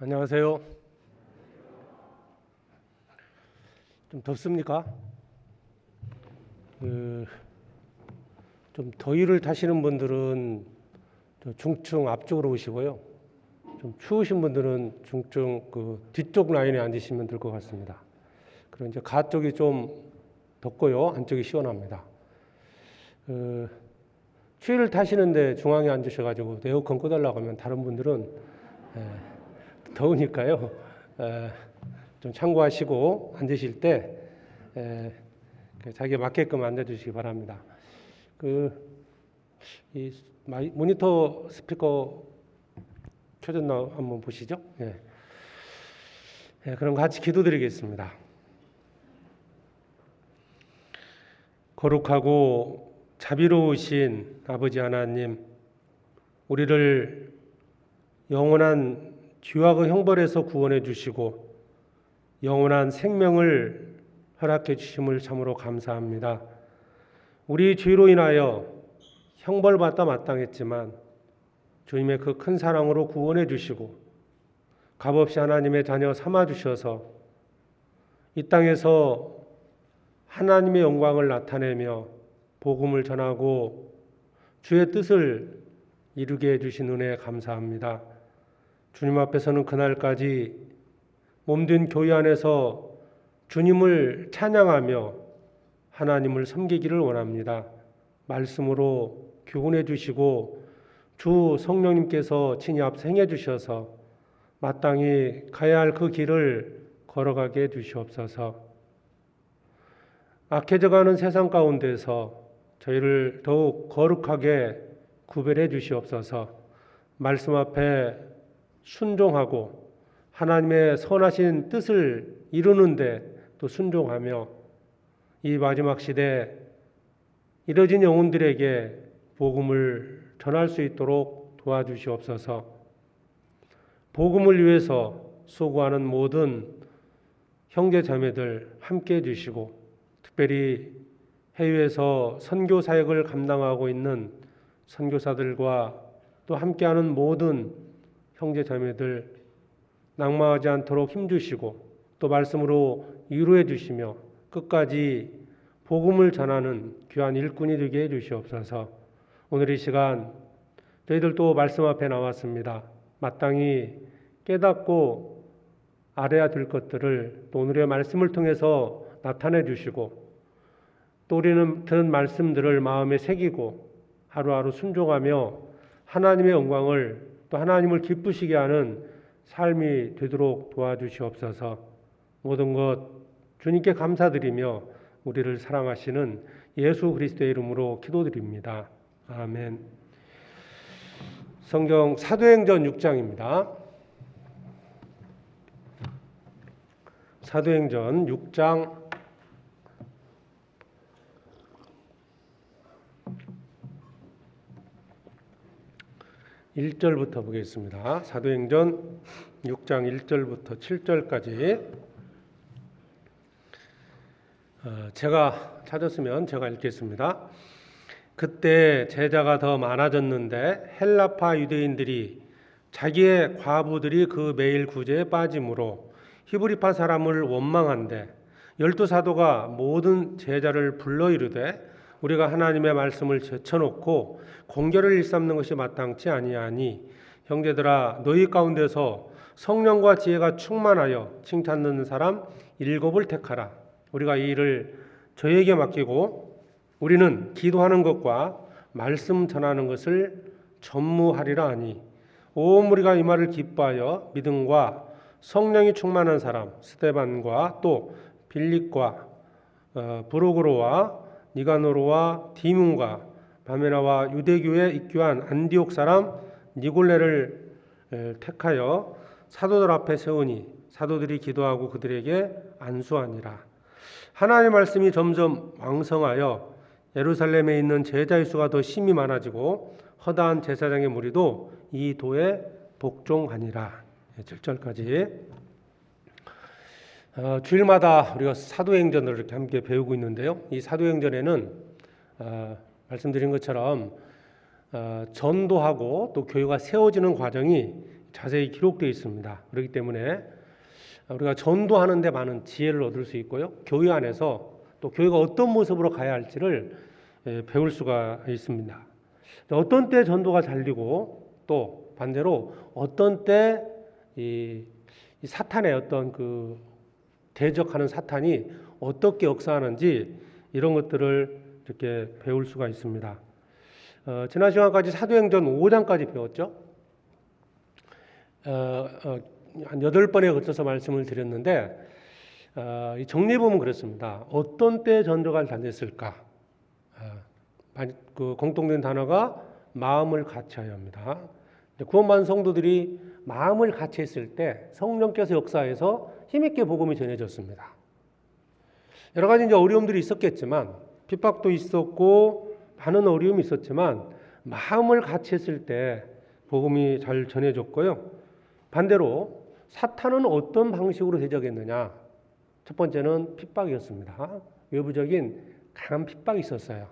안녕하세요. 좀 덥습니까? 좀 더위를 타시는 분들은 중층 앞쪽으로 오시고요. 좀 추우신 분들은 중층 뒤쪽 라인에 앉으시면 될 것 같습니다. 그리고 이제 가 쪽이 좀 덥고요. 안쪽이 시원합니다. 추위를 타시는데 중앙에 앉으셔가지고 에어컨 꺼달라고 하면 다른 분들은 더우니까요. 좀 참고하시고 앉으실 때 자기에 맞게끔 앉아주시기 바랍니다. 이 모니터 스피커 켜졌나 한번 보시죠. 그럼 같이 기도드리겠습니다. 거룩하고 자비로우신 아버지 하나님, 우리를 영원한 죄악의 형벌에서 구원해 주시고 영원한 생명을 허락해 주심을 참으로 감사합니다. 우리 죄로 인하여 형벌받다 마땅했지만 주님의 그 큰 사랑으로 구원해 주시고 값없이 하나님의 자녀 삼아 주셔서 이 땅에서 하나님의 영광을 나타내며 복음을 전하고 주의 뜻을 이루게 해주신 은혜에 감사합니다. 주님 앞에서는 그날까지 몸된 교회 안에서 주님을 찬양하며 하나님을 섬기기를 원합니다. 말씀으로 교훈해 주시고 주 성령님께서 친히 앞서 행해 주셔서 마땅히 가야 할 그 길을 걸어가게 해 주시옵소서. 악해져가는 세상 가운데서 저희를 더욱 거룩하게 구별해 주시옵소서. 말씀 앞에 순종하고 하나님의 선하신 뜻을 이루는데 또 순종하며 이 마지막 시대 이뤄진 영혼들에게 복음을 전할 수 있도록 도와주시옵소서. 복음을 위해서 수고하는 모든 형제 자매들 함께 해주시고 특별히 해외에서 선교 사역을 감당하고 있는 선교사들과 또 함께하는 모든 형제 자매들 낙마하지 않도록 힘주시고 또 말씀으로 위로해 주시며 끝까지 복음을 전하는 귀한 일꾼이 되게 해 주시옵소서. 오늘 이 시간 저희들 또 말씀 앞에 나왔습니다. 마땅히 깨닫고 알아야 될 것들을 또 오늘의 말씀을 통해서 나타내 주시고 또 우리는 들은 말씀들을 마음에 새기고 하루하루 순종하며 하나님의 영광을 또 하나님을 기쁘시게 하는 삶이 되도록 도와주시옵소서. 모든 것 주님께 감사드리며 우리를 사랑하시는 예수 그리스도의 이름으로 기도드립니다. 아멘. 성경 사도행전 6장입니다. 사도행전 6장 1절부터 보겠습니다. 사도행전 6장 1절부터 7절까지 제가 찾았으면 제가 읽겠습니다. 그때 제자가 더 많아졌는데 헬라파 유대인들이 자기의 과부들이 그 매일 구제에 빠짐으로 히브리파 사람을 원망한데 12사도가 모든 제자를 불러 이르되 우리가 하나님의 말씀을 제쳐놓고 공결을 일삼는 것이 마땅치 아니하니 형제들아 너희 가운데서 성령과 지혜가 충만하여 칭찬 듣는 사람 7을 택하라. 우리가 이 일을 저에게 맡기고 우리는 기도하는 것과 말씀 전하는 것을 전무하리라 하니 온 무리가 이 말을 기뻐하여 믿음과 성령이 충만한 사람 스데반과 또 빌립과 브로그로와 니가노로와 디문과 바메나와 유대교에 입교한 안디옥 사람 니골레를 택하여 사도들 앞에 세우니 사도들이 기도하고 그들에게 안수하니라. 하나님의 말씀이 점점 왕성하여 예루살렘에 있는 제자의 수가 더 심히 많아지고 허다한 제사장의 무리도 이 도에 복종하니라. 7절까지 주일마다 우리가 사도행전을 이렇게 함께 배우고 있는데요. 이 사도행전에는 말씀드린 것처럼 전도하고 또 교회가 세워지는 과정이 자세히 기록되어 있습니다. 그렇기 때문에 우리가 전도하는 데 많은 지혜를 얻을 수 있고요. 교회 안에서 또 교회가 어떤 모습으로 가야 할지를 배울 수가 있습니다. 어떤 때 전도가 잘 되고 또 반대로 어떤 때 이 사탄의 어떤 그 대적하는 사탄이 어떻게 역사하는지 이런 것들을 이렇게 배울 수가 있습니다. 지난 시간까지 사도행전 5장까지 배웠죠. 한 8번에 걸쳐서 말씀을 드렸는데 이 정리해보면 그렇습니다. 어떤 때 전도가 잘 됐을까? 그 공통된 단어가 마음을 같이하여 합니다. 구원받은 성도들이 마음을 같이했을 때 성령께서 역사해서 힘있게 복음이 전해졌습니다. 여러 가지 이제 어려움들이 있었겠지만 핍박도 있었고 많은 어려움이 있었지만 마음을 같이했을 때 복음이 잘 전해졌고요. 반대로 사탄은 어떤 방식으로 대적했느냐? 첫 번째는 핍박이었습니다. 외부적인 강한 핍박이 있었어요.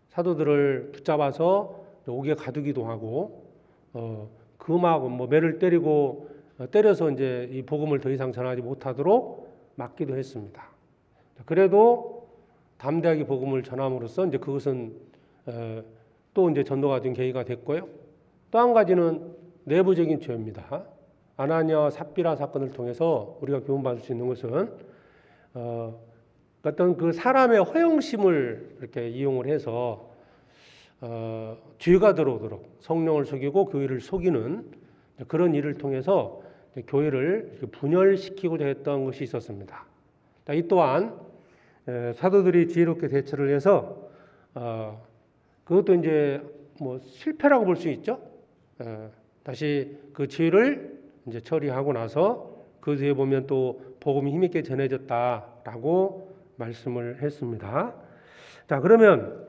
사도들을 붙잡아서 옥에 가두기도 하고 금하고 매를 때리고 때려서 이제 이 복음을 더 이상 전하지 못하도록 막기도 했습니다. 그래도 담대하게 복음을 전함으로써 이제 그것은 또 이제 전도가 된 계기가 됐고요. 또 한 가지는 내부적인 죄입니다. 아나니아와 삽비라 사건을 통해서 우리가 교훈받을 수 있는 것은 어떤 그 사람의 허영심을 이렇게 이용을 해서 죄가 들어오도록 성령을 속이고 교회를 속이는 그런 일을 통해서 교회를 분열시키고자 했던 것이 있었습니다. 이 또한 사도들이 지혜롭게 대처를 해서 그것도 이제 실패라고 볼 수 있죠. 다시 그 죄를 이제 처리하고 나서 그 뒤에 보면 또 복음이 힘있게 전해졌다라고 말씀을 했습니다. 자, 그러면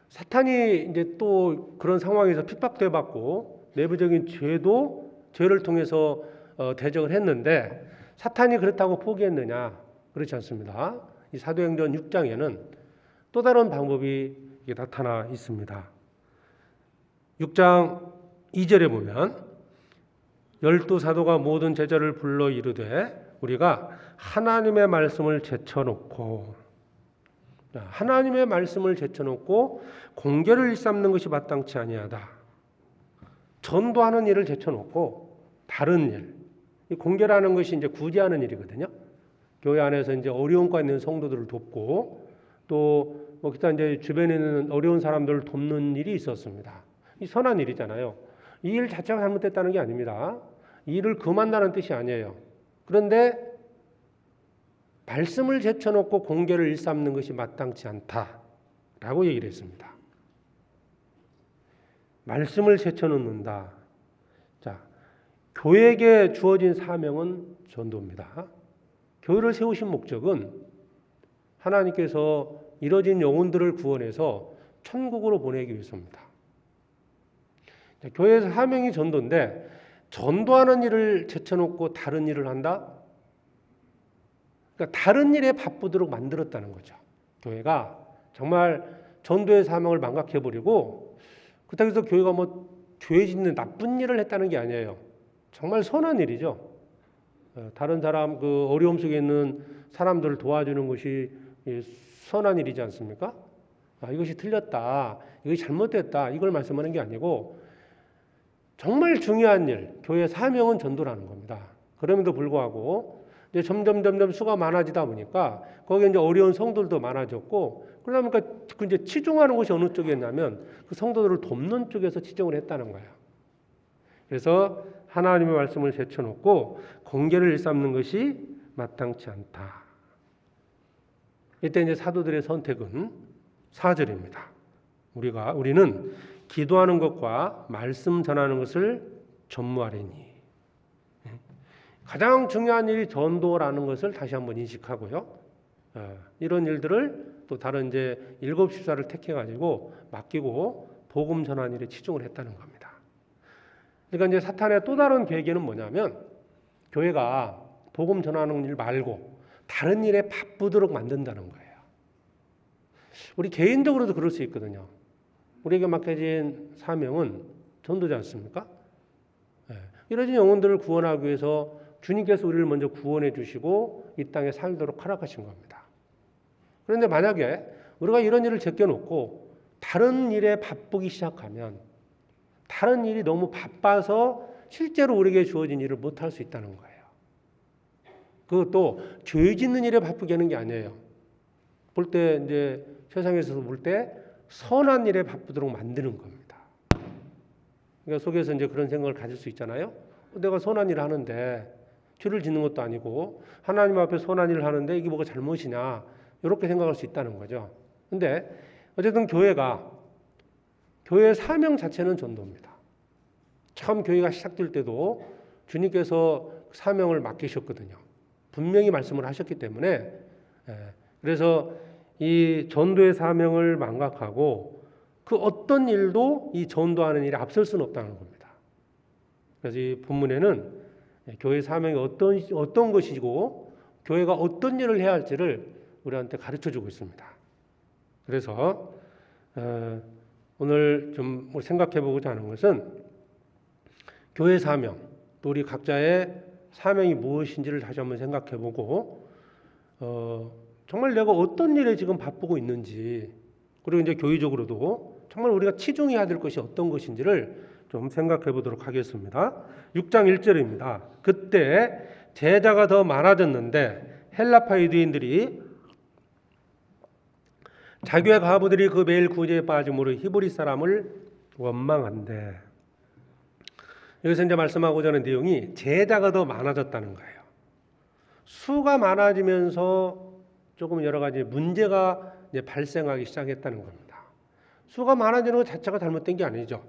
사탄이 이제 또 그런 상황에서 핍박도 받고 내부적인 죄를 통해서 대적을 했는데 사탄이 그렇다고 포기했느냐? 그렇지 않습니다. 이 사도행전 6장에는 또 다른 방법이 나타나 있습니다. 6장 2절에 보면 12사도가 모든 제자를 불러 이르되 우리가 하나님의 말씀을 제쳐놓고 공개를 일삼는 것이 마땅치 아니하다. 전도하는 일을 제쳐놓고 다른 일, 이 공개라는 것이 이제 구제하는 일이거든요. 교회 안에서 이제 어려움과 있는 성도들을 돕고 또 기타 이제 주변에 있는 어려운 사람들을 돕는 일이 있었습니다. 이 선한 일이잖아요. 이 일 자체가 잘못됐다는 게 아닙니다. 이 일을 그만다는 뜻이 아니에요. 그런데 말씀을 제쳐놓고 공개를 일삼는 것이 마땅치 않다라고 얘기를 했습니다. 말씀을 제쳐놓는다. 자, 교회에게 주어진 사명은 전도입니다. 교회를 세우신 목적은 하나님께서 잃어진 영혼들을 구원해서 천국으로 보내기 위해서입니다. 자, 교회의 사명이 전도인데 전도하는 일을 제쳐놓고 다른 일을 한다? 그러니까 다른 일에 바쁘도록 만들었다는 거죠. 교회가 정말 전도의 사명을 망각해버리고 그렇다고 해서 교회가 죄 짓는 나쁜 일을 했다는 게 아니에요. 정말 선한 일이죠. 다른 사람 그 어려움 속에 있는 사람들을 도와주는 것이 선한 일이지 않습니까? 이것이 틀렸다, 이것이 잘못됐다 이걸 말씀하는 게 아니고 정말 중요한 일, 교회의 사명은 전도라는 겁니다. 그럼에도 불구하고 이제 점점 수가 많아지다 보니까 거기에 이제 어려운 성도들도 많아졌고 그러다 보니까 이제 치중하는 것이 어느 쪽이었냐면 그 성도들을 돕는 쪽에서 치중을 했다는 거예요. 그래서 하나님의 말씀을 제쳐놓고 공개를 일삼는 것이 마땅치 않다. 이때 이제 사도들의 선택은 4절입니다. 우리는 기도하는 것과 말씀 전하는 것을 전무하리니. 가장 중요한 일이 전도라는 것을 다시 한번 인식하고요. 이런 일들을 또 다른 이제 7집사를 택해가지고 맡기고 복음 전하는 일에 치중을 했다는 겁니다. 그러니까 이제 사탄의 또 다른 계획에는 뭐냐면 교회가 복음 전하는 일 말고 다른 일에 바쁘도록 만든다는 거예요. 우리 개인적으로도 그럴 수 있거든요. 우리에게 맡겨진 사명은 전도지 않습니까? 이러진 영혼들을 구원하기 위해서 주님께서 우리를 먼저 구원해 주시고 이 땅에 살도록 허락하신 겁니다. 그런데 만약에 우리가 이런 일을 제껴놓고 다른 일에 바쁘기 시작하면 다른 일이 너무 바빠서 실제로 우리에게 주어진 일을 못할 수 있다는 거예요. 그것도 죄 짓는 일에 바쁘게 하는 게 아니에요. 볼 때 이제 세상에서 볼 때 선한 일에 바쁘도록 만드는 겁니다. 그러니까 속에서 이제 그런 생각을 가질 수 있잖아요. 내가 선한 일을 하는데 죄를 짓는 것도 아니고 하나님 앞에 선한 일을 하는데 이게 뭐가 잘못이냐 이렇게 생각할 수 있다는 거죠. 근데 어쨌든 교회의 사명 자체는 전도입니다. 처음 교회가 시작될 때도 주님께서 사명을 맡기셨거든요. 분명히 말씀을 하셨기 때문에 그래서 이 전도의 사명을 망각하고 그 어떤 일도 이 전도하는 일에 앞설 수는 없다는 겁니다. 그래서 이 본문에는 교회 사명이 어떤 것이고 교회가 어떤 일을 해야 할지를 우리한테 가르쳐주고 있습니다. 그래서 오늘 좀 생각해보고자 하는 것은 교회 사명, 또 우리 각자의 사명이 무엇인지를 다시 한번 생각해보고 정말 내가 어떤 일에 지금 바쁘고 있는지, 그리고 이제 교회적으로도 정말 우리가 치중해야 될 것이 어떤 것인지를 좀 생각해 보도록 하겠습니다. 6장 1절입니다. 그때 제자가 더 많아졌는데 헬라파 유대인들이 자기와 가부들이 그 매일 구제에 빠짐으로 히브리 사람을 원망한대. 여기서 이제 말씀하고자 하는 내용이 제자가 더 많아졌다는 거예요. 수가 많아지면서 조금 여러 가지 문제가 이제 발생하기 시작했다는 겁니다. 수가 많아지는 것 자체가 잘못된 게 아니죠.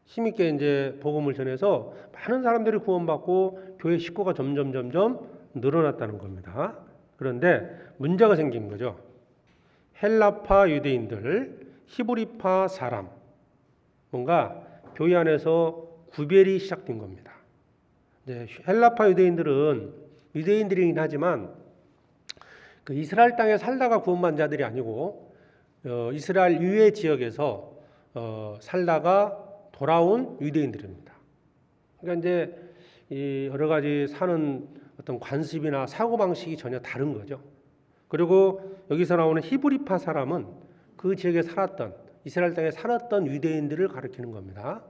힘있게 이제 복음을 전해서 많은 사람들이 구원받고 교회 식구가 점점 늘어났다는 겁니다. 그런데 문제가 생긴 거죠. 헬라파 유대인들, 히브리파 사람, 뭔가 교회 안에서 구별이 시작된 겁니다. 이제 헬라파 유대인들은 유대인들이긴 하지만 그 이스라엘 땅에 살다가 구원받은 자들이 아니고 이스라엘 이외 지역에서 살다가 돌아온 유대인들입니다. 그러니까 이제 이 여러 가지 사는 어떤 관습이나 사고 방식이 전혀 다른 거죠. 그리고 여기서 나오는 히브리파 사람은 그 지역에 살았던 이스라엘 땅에 살았던 유대인들을 가리키는 겁니다.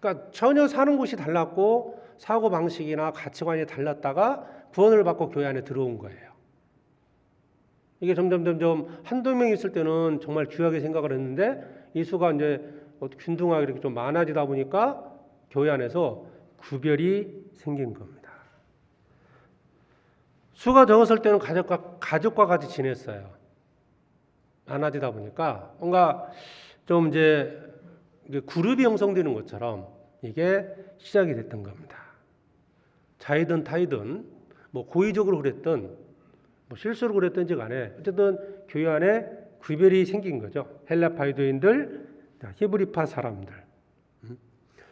그러니까 전혀 사는 곳이 달랐고 사고 방식이나 가치관이 달랐다가 구원을 받고 교회 안에 들어온 거예요. 이게 점점 한두 명 있을 때는 정말 귀하게 생각을 했는데 이 수가 이제 균등하게 이렇게 좀 많아지다 보니까 교회 안에서 구별이 생긴 겁니다. 수가 적었을 때는 가족과 같이 지냈어요. 많아지다 보니까 뭔가 좀 이제 그룹이 형성되는 것처럼 이게 시작이 됐던 겁니다. 자이든 타이든 뭐 고의적으로 그랬든 뭐 실수로 그랬든지 간에 어쨌든 교회 안에 구별이 생긴 거죠. 헬라파 유대인들, 히브리파 사람들.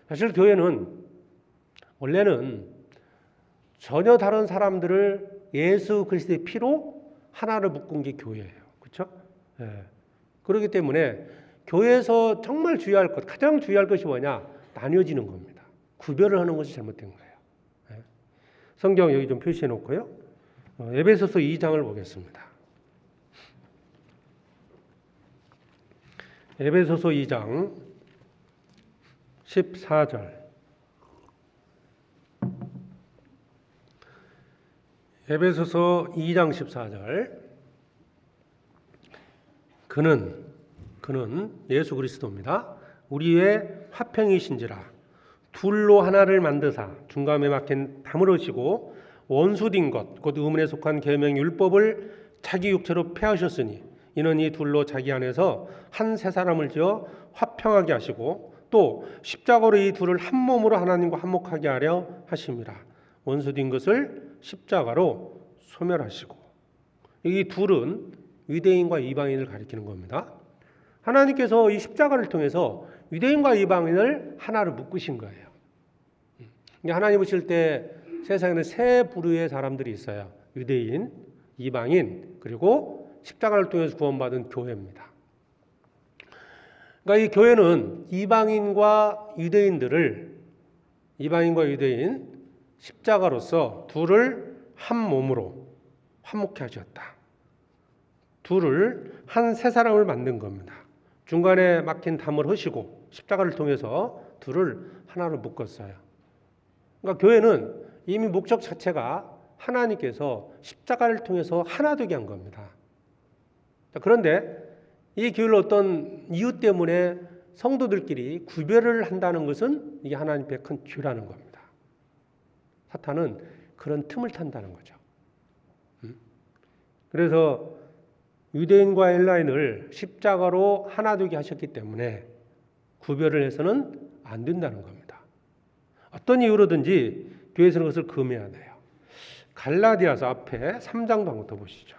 사실 교회는 원래는 전혀 다른 사람들을 예수 그리스도의 피로 하나를 묶은 게 교회예요. 그렇죠? 예. 그렇기 때문에 교회에서 정말 주의할 것, 가장 주의할 것이 뭐냐? 나뉘어지는 겁니다. 구별을 하는 것이 잘못된 거예요. 예. 성경 여기 좀 표시해 놓고요. 에베소서 2장을 보겠습니다. 에베소서 2장 14절. 에베소서 2장 14절. 그는 예수 그리스도입니다. 우리의 화평이신지라 둘로 하나를 만드사 중간에 막힌 담을 얻으시고 원수된 것 곧 의문에 속한 계명 율법을 자기 육체로 폐하셨으니 이는 이 둘로 자기 안에서 한 새 사람을 지어 화평하게 하시고 또 십자가로 이 둘을 한 몸으로 하나님과 화목하게 하려 하심이라. 원수된 것을 십자가로 소멸하시고. 이 둘은 유대인과 이방인을 가리키는 겁니다. 하나님께서 이 십자가를 통해서 유대인과 이방인을 하나로 묶으신 거예요. 하나님 보실 때 세상에는 세 부류의 사람들이 있어요. 유대인, 이방인, 그리고 십자가를 통해서 구원받은 교회입니다. 그러니까 이 교회는 이방인과 유대인들을 이방인과 유대인 십자가로서 둘을 한 몸으로 화목케 하셨다. 둘을 한 세 사람을 만든 겁니다. 중간에 막힌 담을 허시고 십자가를 통해서 둘을 하나로 묶었어요. 그러니까 교회는 이미 목적 자체가 하나님께서 십자가를 통해서 하나 되게 한 겁니다. 그런데 이 교회를 어떤 이유 때문에 성도들끼리 구별을 한다는 것은 이게 하나님의 큰 죄라는 겁니다. 사탄은 그런 틈을 탄다는 거죠. 그래서 유대인과 헬라인을 십자가로 하나 되게 하셨기 때문에 구별을 해서는 안 된다는 겁니다. 어떤 이유로든지 교회에서는 그것을 금해야 돼요. 갈라디아서 앞에 3장도 한번 더 보시죠.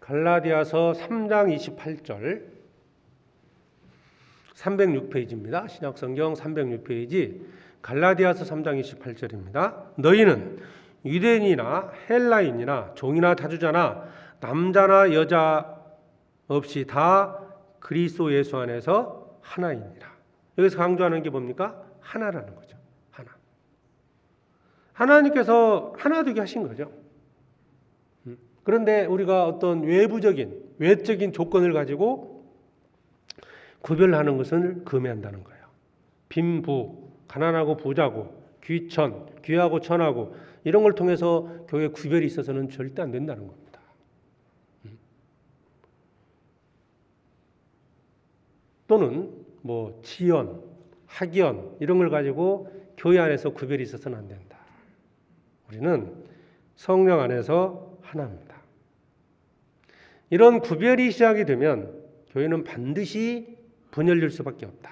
갈라디아서 3장 28절 306페이지입니다. 신약성경 306페이지 갈라디아서 3장 28절입니다. 너희는 유대인이나 헬라인이나 종이나 타주자나 남자나 여자 없이 다 그리스도 예수 안에서 하나이니라. 여기서 강조하는 게 뭡니까? 하나라는 거죠. 하나. 하나님께서 하나 되게 하신 거죠. 그런데 우리가 어떤 외적인 조건을 가지고 구별하는 것을 금해한다는 거예요. 빈부, 가난하고 부자고, 귀하고 천하고 이런 걸 통해서 교회 구별이 있어서는 절대 안 된다는 겁니다. 또는 뭐 지연, 학연 이런 걸 가지고 교회 안에서 구별이 있어서는 안 된다. 우리는 성령 안에서 하나입니다. 이런 구별이 시작이 되면 교회는 반드시 분열될 수밖에 없다.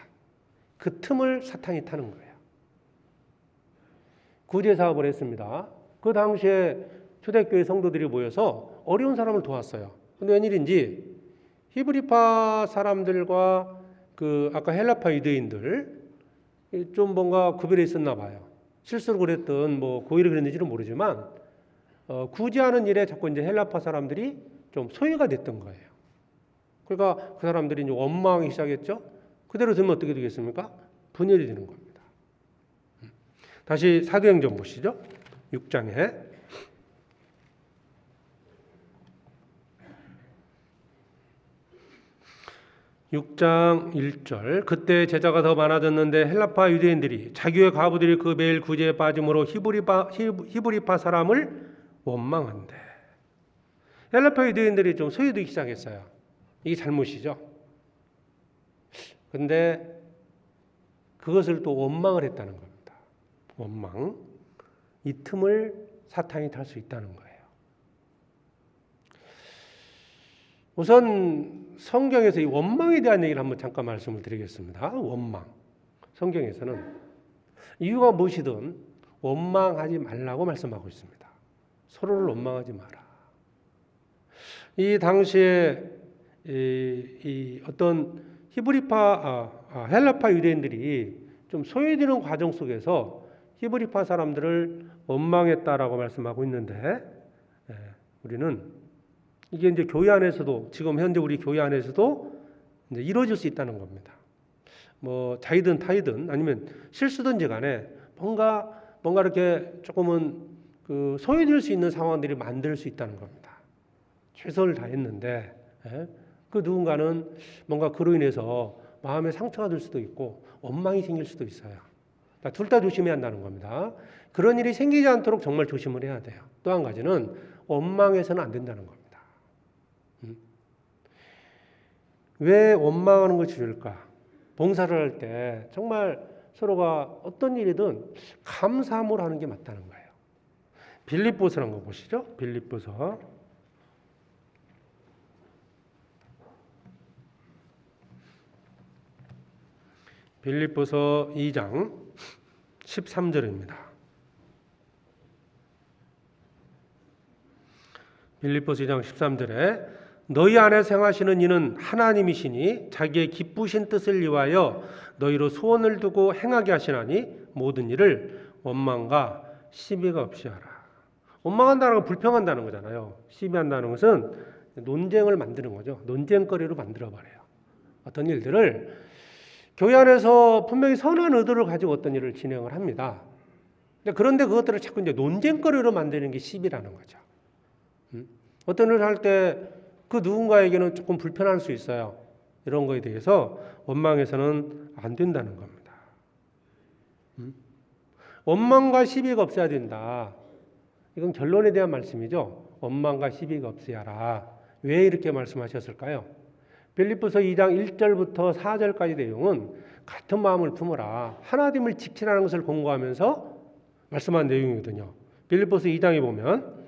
그 틈을 사탄이 타는 거예요. 구제 사업을 했습니다. 그 당시에 초대교회 성도들이 모여서 어려운 사람을 도왔어요. 근데 웬일인지 히브리파 사람들과 그 아까 헬라파 유대인들 좀 뭔가 구별이 있었나 봐요. 실수로 그랬든 뭐 고의로 그랬는지는 모르지만 구제하는 일에 자꾸 이제 헬라파 사람들이 좀 소외가 됐던 거예요. 그러니까 그 사람들이 이제 원망하기 시작했죠. 그대로 되면 어떻게 되겠습니까? 분열이 되는 겁니다. 다시 사도행전 보시죠. 6장에 6장 1절 그때 제자가 더 많아졌는데 헬라파 유대인들이 자기의 과부들이 그 매일 구제에 빠짐으로 히브리파 사람을 원망한대. 헬라파 유대인들이 좀 소외되기 시작했어요. 이게 잘못이죠. 근데 그것을 또 원망을 했다는 겁니다. 원망. 이 틈을 사탄이 탈 수 있다는 거예요. 우선 성경에서 이 원망에 대한 얘기를 한번 잠깐 말씀을 드리겠습니다. 원망. 성경에서는 이유가 무엇이든 원망하지 말라고 말씀하고 있습니다. 서로를 원망하지 마라. 이 당시에 이 어떤 헬라파 유대인들이 좀 소외되는 과정 속에서 히브리파 사람들을 원망했다라고 말씀하고 있는데 우리는 이게 이제 교회 안에서도 지금 현재 우리 교회 안에서도 이제 이루어질 수 있다는 겁니다. 뭐 자이든 타이든 아니면 실수든지 간에 뭔가 이렇게 조금은 그 소외될 수 있는 상황들이 만들 수 있다는 겁니다. 최선을 다했는데 그 누군가는 뭔가 그로 인해서 마음에 상처가 될 수도 있고 원망이 생길 수도 있어요. 둘 다 조심해야 한다는 겁니다. 그런 일이 생기지 않도록 정말 조심을 해야 돼요. 또 한 가지는 원망해서는 안 된다는 겁니다. 왜 원망하는 것이 좋을까? 봉사를 할 때 정말 서로가 어떤 일이든 감사함으로 하는 게 맞다는 거예요. 빌립보서라는 거 보시죠. 빌립보서 2장 13절입니다. 빌립보서 2장 13절에 너희 안에서 행하시는 이는 하나님이시니 자기의 기쁘신 뜻을 위하여 너희로 소원을 두고 행하게 하시나니 모든 일을 원망과 시비가 없이 하라. 원망한다는 건 불평한다는 거잖아요. 시비한다는 것은 논쟁을 만드는 거죠. 논쟁거리로 만들어버려요. 어떤 일들을 교회 안에서 분명히 선한 의도를 가지고 어떤 일을 진행을 합니다. 그런데 그것들을 자꾸 이제 논쟁거리로 만드는 게 시비라는 거죠. 어떤 일을 할 때 그 누군가에게는 조금 불편할 수 있어요. 이런 거에 대해서 원망해서는 안 된다는 겁니다. 원망과 시비가 없어야 된다. 이건 결론에 대한 말씀이죠. 원망과 시비가 없어야 하라. 왜 이렇게 말씀하셨을까요? 빌립보서 2장 1절부터 4절까지 내용은 같은 마음을 품어라. 하나님을 지키라는 것을 공고하면서 말씀한 내용이거든요. 빌립보서 2장에 보면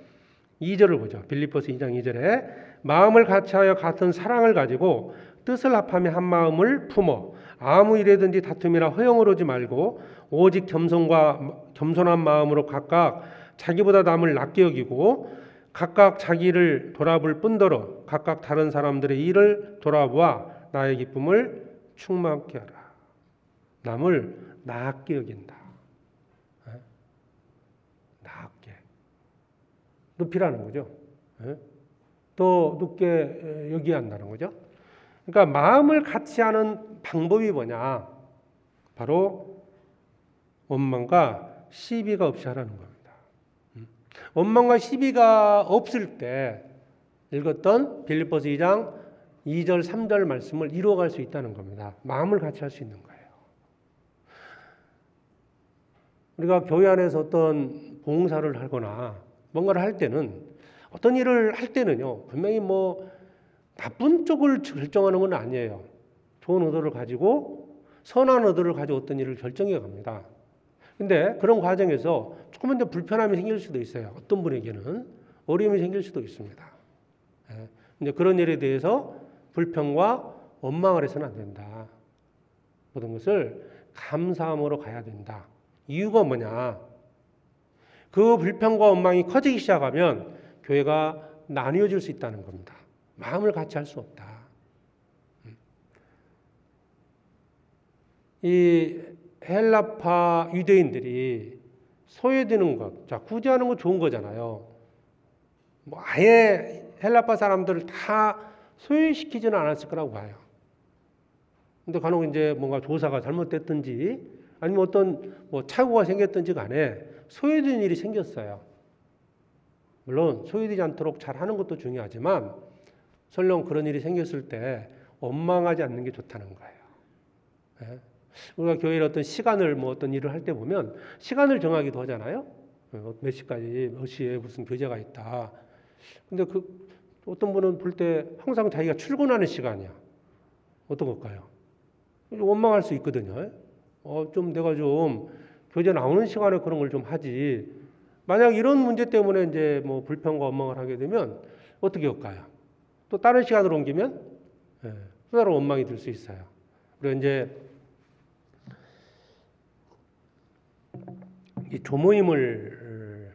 2절을 보죠. 빌립보서 2장 2절에 마음을 같이하여 같은 사랑을 가지고 뜻을 합하며 한 마음을 품어 아무 일에든지 다툼이나 허영을 하지 말고 오직 겸손한 마음으로 각각 자기보다 남을 낮게 여기고 각각 자기를 돌아볼 뿐더러 각각 다른 사람들의 일을 돌아보아 나의 기쁨을 충만케 하라. 남을 낮게 여긴다. 낮게. 높이라는 거죠. 더 높게 여기야 한다는 거죠. 그러니까 마음을 같이 하는 방법이 뭐냐? 바로 원망과 시비가 없이 하라는 겁니다. 원망과 시비가 없을 때 읽었던 빌립보서 2장 2절 3절 말씀을 이루어갈 수 있다는 겁니다. 마음을 같이 할 수 있는 거예요. 우리가 교회 안에서 어떤 봉사를 하거나 뭔가를 할 때는 어떤 일을 할 때는요, 분명히 뭐 나쁜 쪽을 결정하는 건 아니에요. 좋은 의도를 가지고 선한 의도를 가지고 어떤 일을 결정해 갑니다. 근데 그런 과정에서 조금만 더 불편함이 생길 수도 있어요. 어떤 분에게는 어려움이 생길 수도 있습니다. 이제 그런 일에 대해서 불평과 원망을 해서는 안 된다. 모든 것을 감사함으로 가야 된다. 이유가 뭐냐? 그 불평과 원망이 커지기 시작하면 교회가 나뉘어질 수 있다는 겁니다. 마음을 같이 할 수 없다. 이 헬라파 유대인들이 소외되는 것, 자, 구제하는 건 좋은 거잖아요. 뭐 아예 헬라파 사람들을 다 소외시키지는 않았을 거라고 봐요. 근데 간혹 이제 뭔가 조사가 잘못됐든지 아니면 어떤 뭐 착오가 생겼든지 간에 소외된 일이 생겼어요. 물론 소외되지 않도록 잘하는 것도 중요하지만 설령 그런 일이 생겼을 때 원망하지 않는 게 좋다는 거예요. 우리가 교회에 어떤 시간을 뭐 어떤 일을 할 때 보면 시간을 정하기도 하잖아요. 몇 시까지 몇 시에 무슨 교제가 있다. 근데 그 어떤 분은 볼 때 항상 자기가 출근하는 시간이야. 어떤 걸까요? 원망할 수 있거든요. 좀 내가 좀 교제 나오는 시간에 그런 걸 좀 하지. 만약 이런 문제 때문에 이제 뭐 불평과 원망을 하게 되면 어떻게 할까요? 또 다른 시간으로 옮기면 또 다른 원망이 들 수 있어요. 그리고 이제 이 조모임을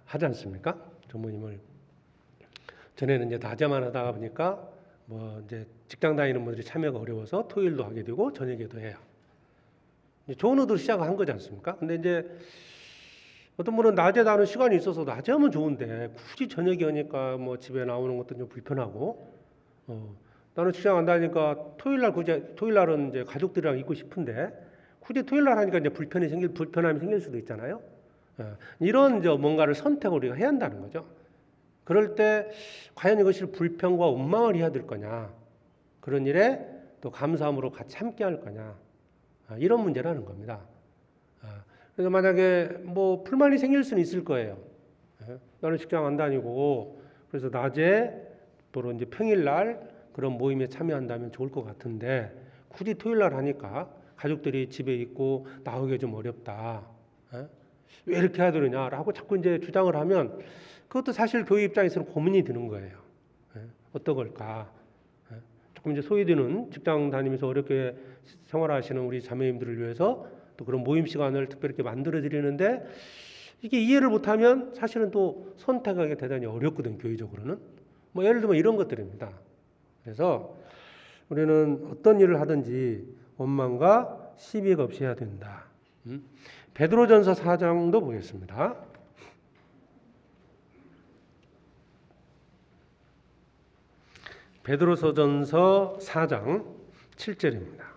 하지 않습니까? 조모임을 전에는 이제 낮에만 하다가 보니까 뭐 이제 직장 다니는 분들이 참여가 어려워서 토요일도 하게 되고 저녁에도 해요. 좋은 의도로 시작한 거지 않습니까? 근데 이제 어떤 분은 낮에 나는 시간이 있어서 낮에 하면 좋은데 굳이 저녁에 하니까 뭐 집에 나오는 것도 좀 불편하고 나는 직장 안 다니니까 토요일 날은 이제 가족들이랑 있고 싶은데 굳이 토요일 날 하니까 이제 불편함이 생길 수도 있잖아요. 이런 이제 뭔가를 선택을 우리가 해야 한다는 거죠. 그럴 때 과연 이것이 불평과 원망을 해야 될 거냐, 그런 일에 또 감사함으로 같이 함께 할 거냐, 이런 문제라는 겁니다. 그래서 만약에 뭐 불만이 생길 수는 있을 거예요. 나는 직장 안 다니고 그래서 낮에 또 이제 평일날 그런 모임에 참여한다면 좋을 것 같은데 굳이 토요일날 하니까 가족들이 집에 있고 나오기 좀 어렵다. 왜 이렇게 해야 되느냐라고 자꾸 이제 주장을 하면 그것도 사실 교회 입장에서는 고민이 드는 거예요. 어떤 걸까? 조금 이제 소외되는 직장 다니면서 어렵게 생활하시는 우리 자매님들을 위해서 또 그런 모임 시간을 특별히 이렇게 만들어 드리는데 이게 이해를 못하면 사실은 또 선택하기 대단히 어렵거든, 교회적으로는. 뭐 예를 들면 이런 것들입니다. 그래서 우리는 어떤 일을 하든지 원망과 시비가 없이 해야 된다. 베드로전서 4장도 보겠습니다. 베드로서전서 4장 7절입니다.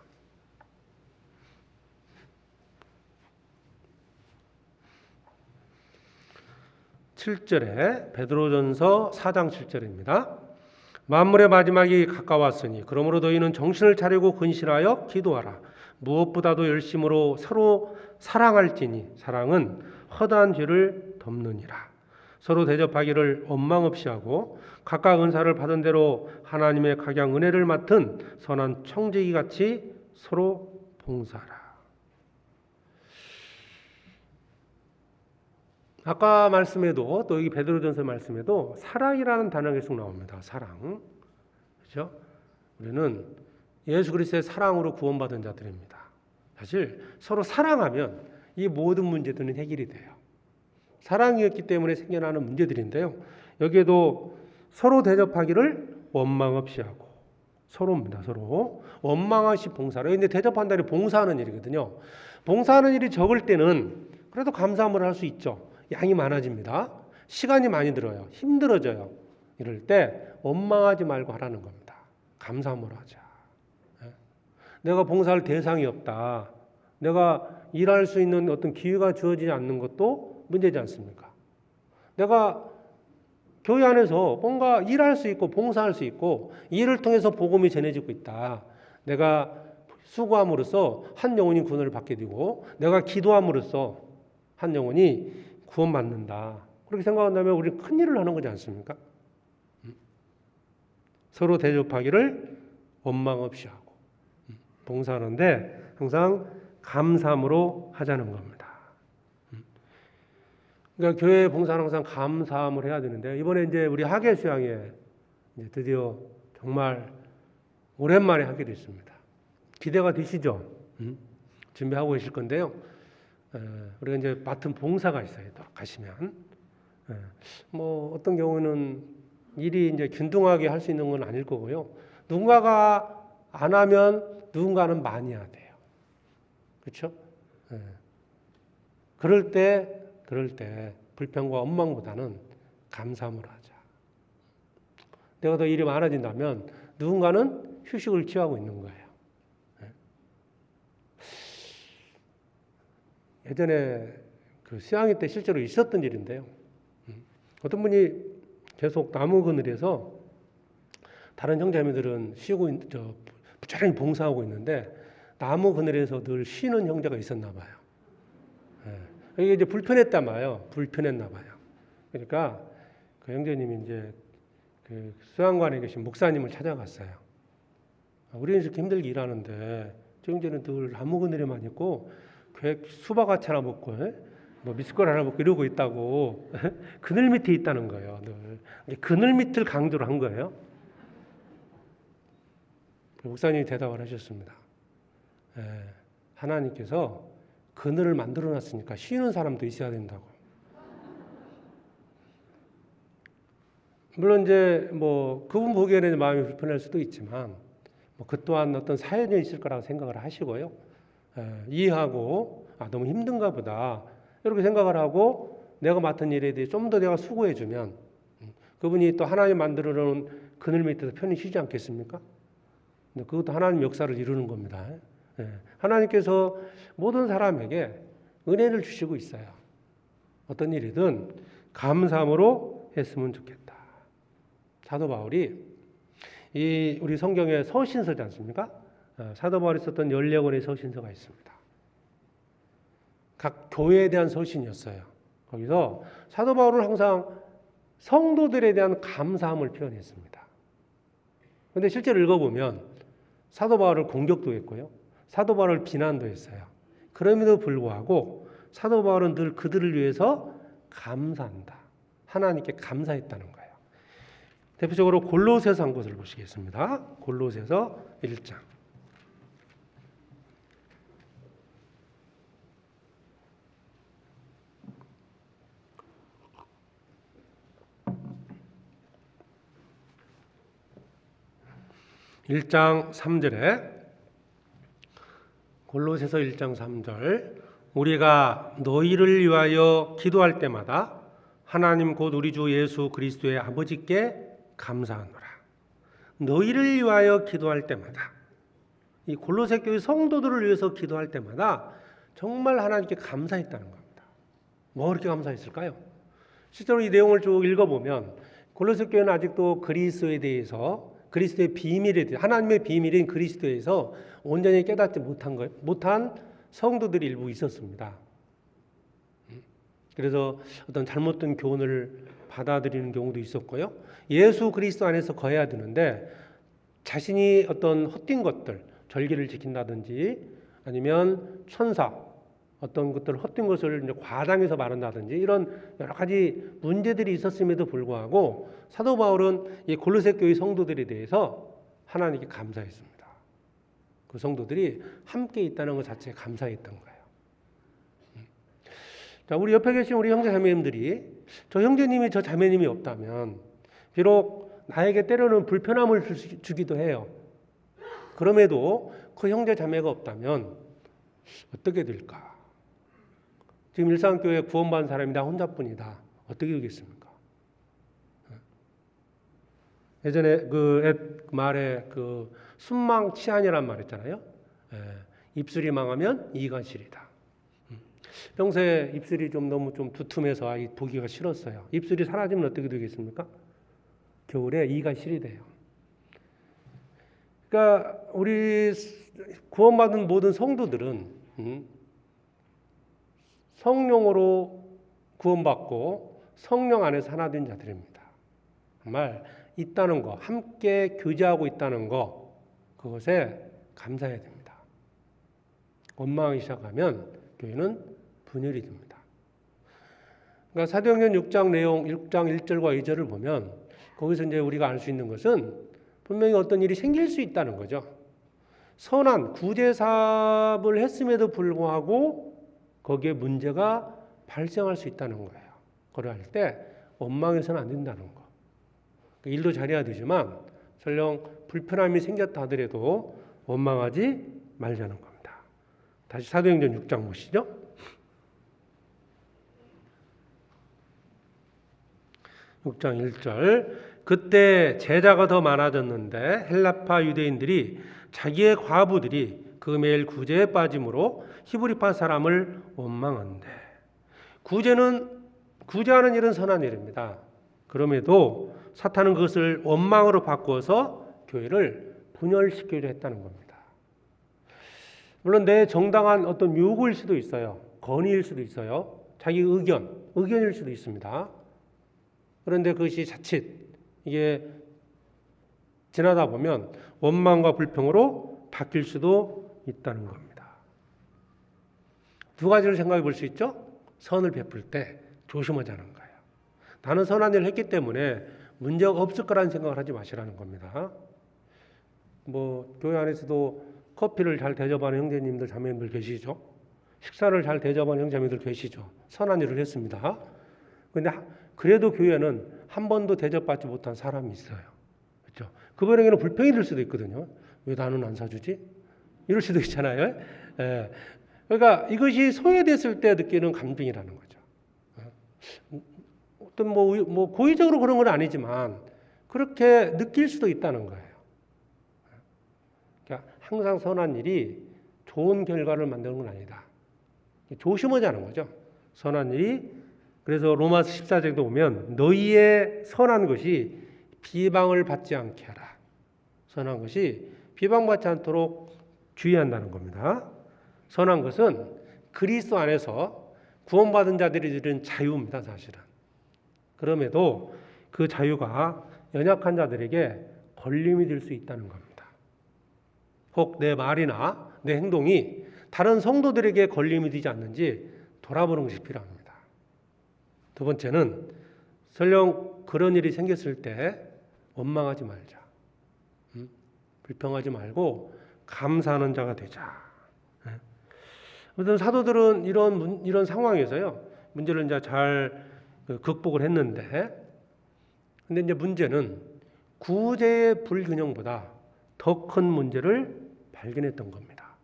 7절에 베드로전서 4장 7절입니다. 만물의 마지막이 가까웠으니 그러므로 너희는 정신을 차리고 근신하여 기도하라. 무엇보다도 열심으로 서로 사랑할지니 사랑은 허다한 죄를 덮느니라. 서로 대접하기를 원망 없이 하고 각각 은사를 받은 대로 하나님의 각양 은혜를 맡은 선한 청지기 같이 서로 봉사하라. 아까 말씀에도 또 여기 베드로전서 말씀에도 사랑이라는 단어가 계속 나옵니다. 사랑. 그렇죠? 우리는 예수 그리스도의 사랑으로 구원받은 자들입니다. 사실 서로 사랑하면 이 모든 문제들은 해결이 돼요. 사랑이었기 때문에 생겨나는 문제들인데요. 여기에도 서로 대접하기를 원망 없이 하고 서로입니다. 서로 원망하시 봉사를. 근데 대접한다는 봉사하는 일이거든요. 봉사하는 일이 적을 때는 그래도 감사함을 할 수 있죠. 양이 많아집니다. 시간이 많이 들어요. 힘들어져요. 이럴 때 원망하지 말고 하라는 겁니다. 감사함을 하자. 내가 봉사할 대상이 없다. 내가 일할 수 있는 어떤 기회가 주어지지 않는 것도 문제지 않습니까? 내가 교회 안에서 뭔가 일할 수 있고 봉사할 수 있고 일을 통해서 복음이 전해지고 있다. 내가 수고함으로써 한 영혼이 구원을 받게 되고 내가 기도함으로써 한 영혼이 구원받는다. 그렇게 생각한다면 우리는 큰 일을 하는 거지 않습니까? 서로 대접하기를 원망 없이 하고 봉사하는데 항상 감사함으로 하자는 겁니다. 그러니까 교회 봉사는 항상 감사함을 해야 되는데 이번에 이제 우리 학예 수양회 이제 드디어 정말 오랜만에 하게 됐습니다. 기대가 되시죠? 준비하고 계실 건데요. 우리가 이제 맡은 봉사가 있어요. 또 가시면 뭐 어떤 경우는 일이 이제 균등하게 할 수 있는 건 아닐 거고요. 누군가가 안 하면 누군가는 많이 해야 돼요. 그렇죠? 그럴 때 불평과 원망보다는 감사함을 하자. 내가 더 일이 많아진다면 누군가는 휴식을 취하고 있는 거예요. 예전에 그 수양회 때 실제로 있었던 일인데요. 어떤 분이 계속 나무 그늘에서 다른 형제자매들은 쉬고 부지런히 봉사하고 있는데 나무 그늘에서 늘 쉬는 형제가 있었나 봐요. 이게 이제 불편했나 봐요. 그러니까 그 형제님이 이제 그 수양관에 계신 목사님을 찾아갔어요. 우리는 이렇게 힘들게 일하는데 저 형제는 늘 나무 그늘에만 있고 수박아치 하나 먹고 뭐 미숫가루 하나 먹고 이러고 있다고 그늘 밑에 있다는 거예요. 늘 그늘 밑을 강조를 한 거예요. 목사님이 대답을 하셨습니다. 하나님께서 그늘을 만들어놨으니까 쉬는 사람도 있어야 된다고. 물론 이제 뭐 그분 보기에는 마음이 불편할 수도 있지만 뭐 그 또한 어떤 사연이 있을 거라고 생각을 하시고요. 이해하고 너무 힘든가 보다 이렇게 생각을 하고 내가 맡은 일에 대해 좀 더 내가 수고해주면 그분이 또 하나님 만들어 놓은 그늘 밑에서 편히 쉬지 않겠습니까? 그것도 하나님 역사를 이루는 겁니다. 하나님께서 모든 사람에게 은혜를 주시고 있어요. 어떤 일이든 감사함으로 했으면 좋겠다. 사도 바울이 우리 성경에 서신서지 않습니까? 사도 바울이 썼던 14권의 서신서가 있습니다. 각 교회에 대한 서신이었어요. 거기서 사도 바울은 항상 성도들에 대한 감사함을 표현했습니다. 그런데 실제로 읽어보면 사도 바울을 공격도 했고요. 사도 바울을 비난도 했어요. 그럼에도 불구하고 사도 바울은 늘 그들을 위해서 감사한다. 하나님께 감사했다는 거예요. 대표적으로 골로새서 한 곳을 보시겠습니다. 골로새서 1장. (1장 3절에) 골로새서 1장 3절 우리가 너희를 위하여 기도할 때마다 하나님 곧 우리 주 예수 그리스도의 아버지께 감사하노라. 너희를 위하여 기도할 때마다, 이 골로새 교회 성도들을 위해서 기도할 때마다 정말 하나님께 감사했다는 겁니다. 뭐 그렇게 감사했을까요? 실제로 이 내용을 쭉 읽어보면 골로새 교회는 아직도 그리스도에 대해서, 그리스도의 비밀에 대해, 하나님의 비밀인 그리스도에서 온전히 깨닫지 못한 성도들이 일부 있었습니다. 그래서 어떤 잘못된 교훈을 받아들이는 경우도 있었고요. 예수 그리스도 안에서 거해야 되는데 자신이 어떤 헛된 것들, 절기를 지킨다든지 아니면 천사, 어떤 것들 헛된 것을 이제 과장해서 말한다든지 이런 여러 가지 문제들이 있었음에도 불구하고 사도 바울은 이 골로새 교회 성도들에 대해서 하나님께 감사했습니다. 그 성도들이 함께 있다는 것 자체에 감사했던 거예요. 자, 우리 옆에 계신 우리 형제 자매님들이 저 형제님이 저 자매님이 없다면 비록 나에게 때로는 불편함을 주기도 해요. 그럼에도 그 형제 자매가 없다면 어떻게 될까? 지금 일상교회 구원받은 사람이 나 혼자뿐이다. 어떻게 되겠습니까? 예전에 그 말에 그 순망치한이란 말 있잖아요. 입술이 망하면 이가 시리다. 평소에 입술이 좀 너무 좀 두툼해서 보기가 싫었어요. 입술이 사라지면 어떻게 되겠습니까? 겨울에 이가 시리대요. 그러니까 우리 구원받은 모든 성도들은 성령으로 구원받고 성령 안에서 하나 된 자들입니다. 정말 있다는 거, 함께 교제하고 있다는 거, 그것에 감사해야 됩니다. 원망하기 시작하면 교회는 분열이 됩니다. 그러니까 사도행전 6장 내용, 6장 1절과 2절을 보면 거기서 이제 우리가 알 수 있는 것은 분명히 어떤 일이 생길 수 있다는 거죠. 선한 구제사업을 했음에도 불구하고 거기에 문제가 발생할 수 있다는 거예요. 그럴 때 원망해서는 안 된다는 거. 일도 잘해야 되지만 설령 불편함이 생겼다 하더라도 원망하지 말자는 겁니다. 다시 사도행전 6장 보시죠. 6장 1절. 그때 제자가 더 많아졌는데 헬라파 유대인들이 자기의 과부들이 금일 구제에 빠짐으로 히브리파 사람을 원망한대. 구제하는 일은 선한 일입니다. 그럼에도 사탄은 그것을 원망으로 바꾸어서 교회를 분열시키려 했다는 겁니다. 물론 내 정당한 어떤 요구일 수도 있어요. 건의일 수도 있어요. 자기 의견일 수도 있습니다. 그런데 그것이 자칫 이게 지나다 보면 원망과 불평으로 바뀔 수도 있다는 겁니다. 두 가지를 생각해 볼 수 있죠. 선을 베풀 때 조심하자는 거예요. 나는 선한 일을 했기 때문에 문제가 없을 거라는 생각을 하지 마시라는 겁니다. 교회 안에서도 커피를 잘 대접하는 형제님들, 자매님들 계시죠. 식사를 잘 대접하는 형제님들 계시죠. 선한 일을 했습니다. 그런데 그래도 교회는 한 번도 대접받지 못한 사람이 있어요. 그렇죠? 그분에게는 불평이 들 수도 있거든요. 왜 나는 안 사주지? 이럴 수도 있잖아요. 예. 그러니까 이것이 소외됐을 때 느끼는 감정이라는 거죠. 어떤 고의적으로 그런 건 아니지만 그렇게 느낄 수도 있다는 거예요. 그러니까 항상 선한 일이 좋은 결과를 만드는 건 아니다. 조심하자는 거죠. 선한 일이. 그래서 로마서 14장도 보면 너희의 선한 것이 비방을 받지 않게 하라. 선한 것이 비방받지 않도록 주의한다는 겁니다. 선한 것은 그리스도 안에서 구원받은 자들이 누리는 자유입니다. 사실은. 그럼에도 그 자유가 연약한 자들에게 걸림이 될 수 있다는 겁니다. 혹 내 말이나 내 행동이 다른 성도들에게 걸림이 되지 않는지 돌아보는 것이 필요합니다. 두 번째는 설령 그런 일이 생겼을 때 원망하지 말자. 불평하지 말고 감사하는 자가 되자. 어떤 사도들은 이런 상황에서요 문제를 이제 잘 극복을 했는데, 근데 이제 문제는 구제의 불균형보다 더 큰 문제를 발견했던 겁니다.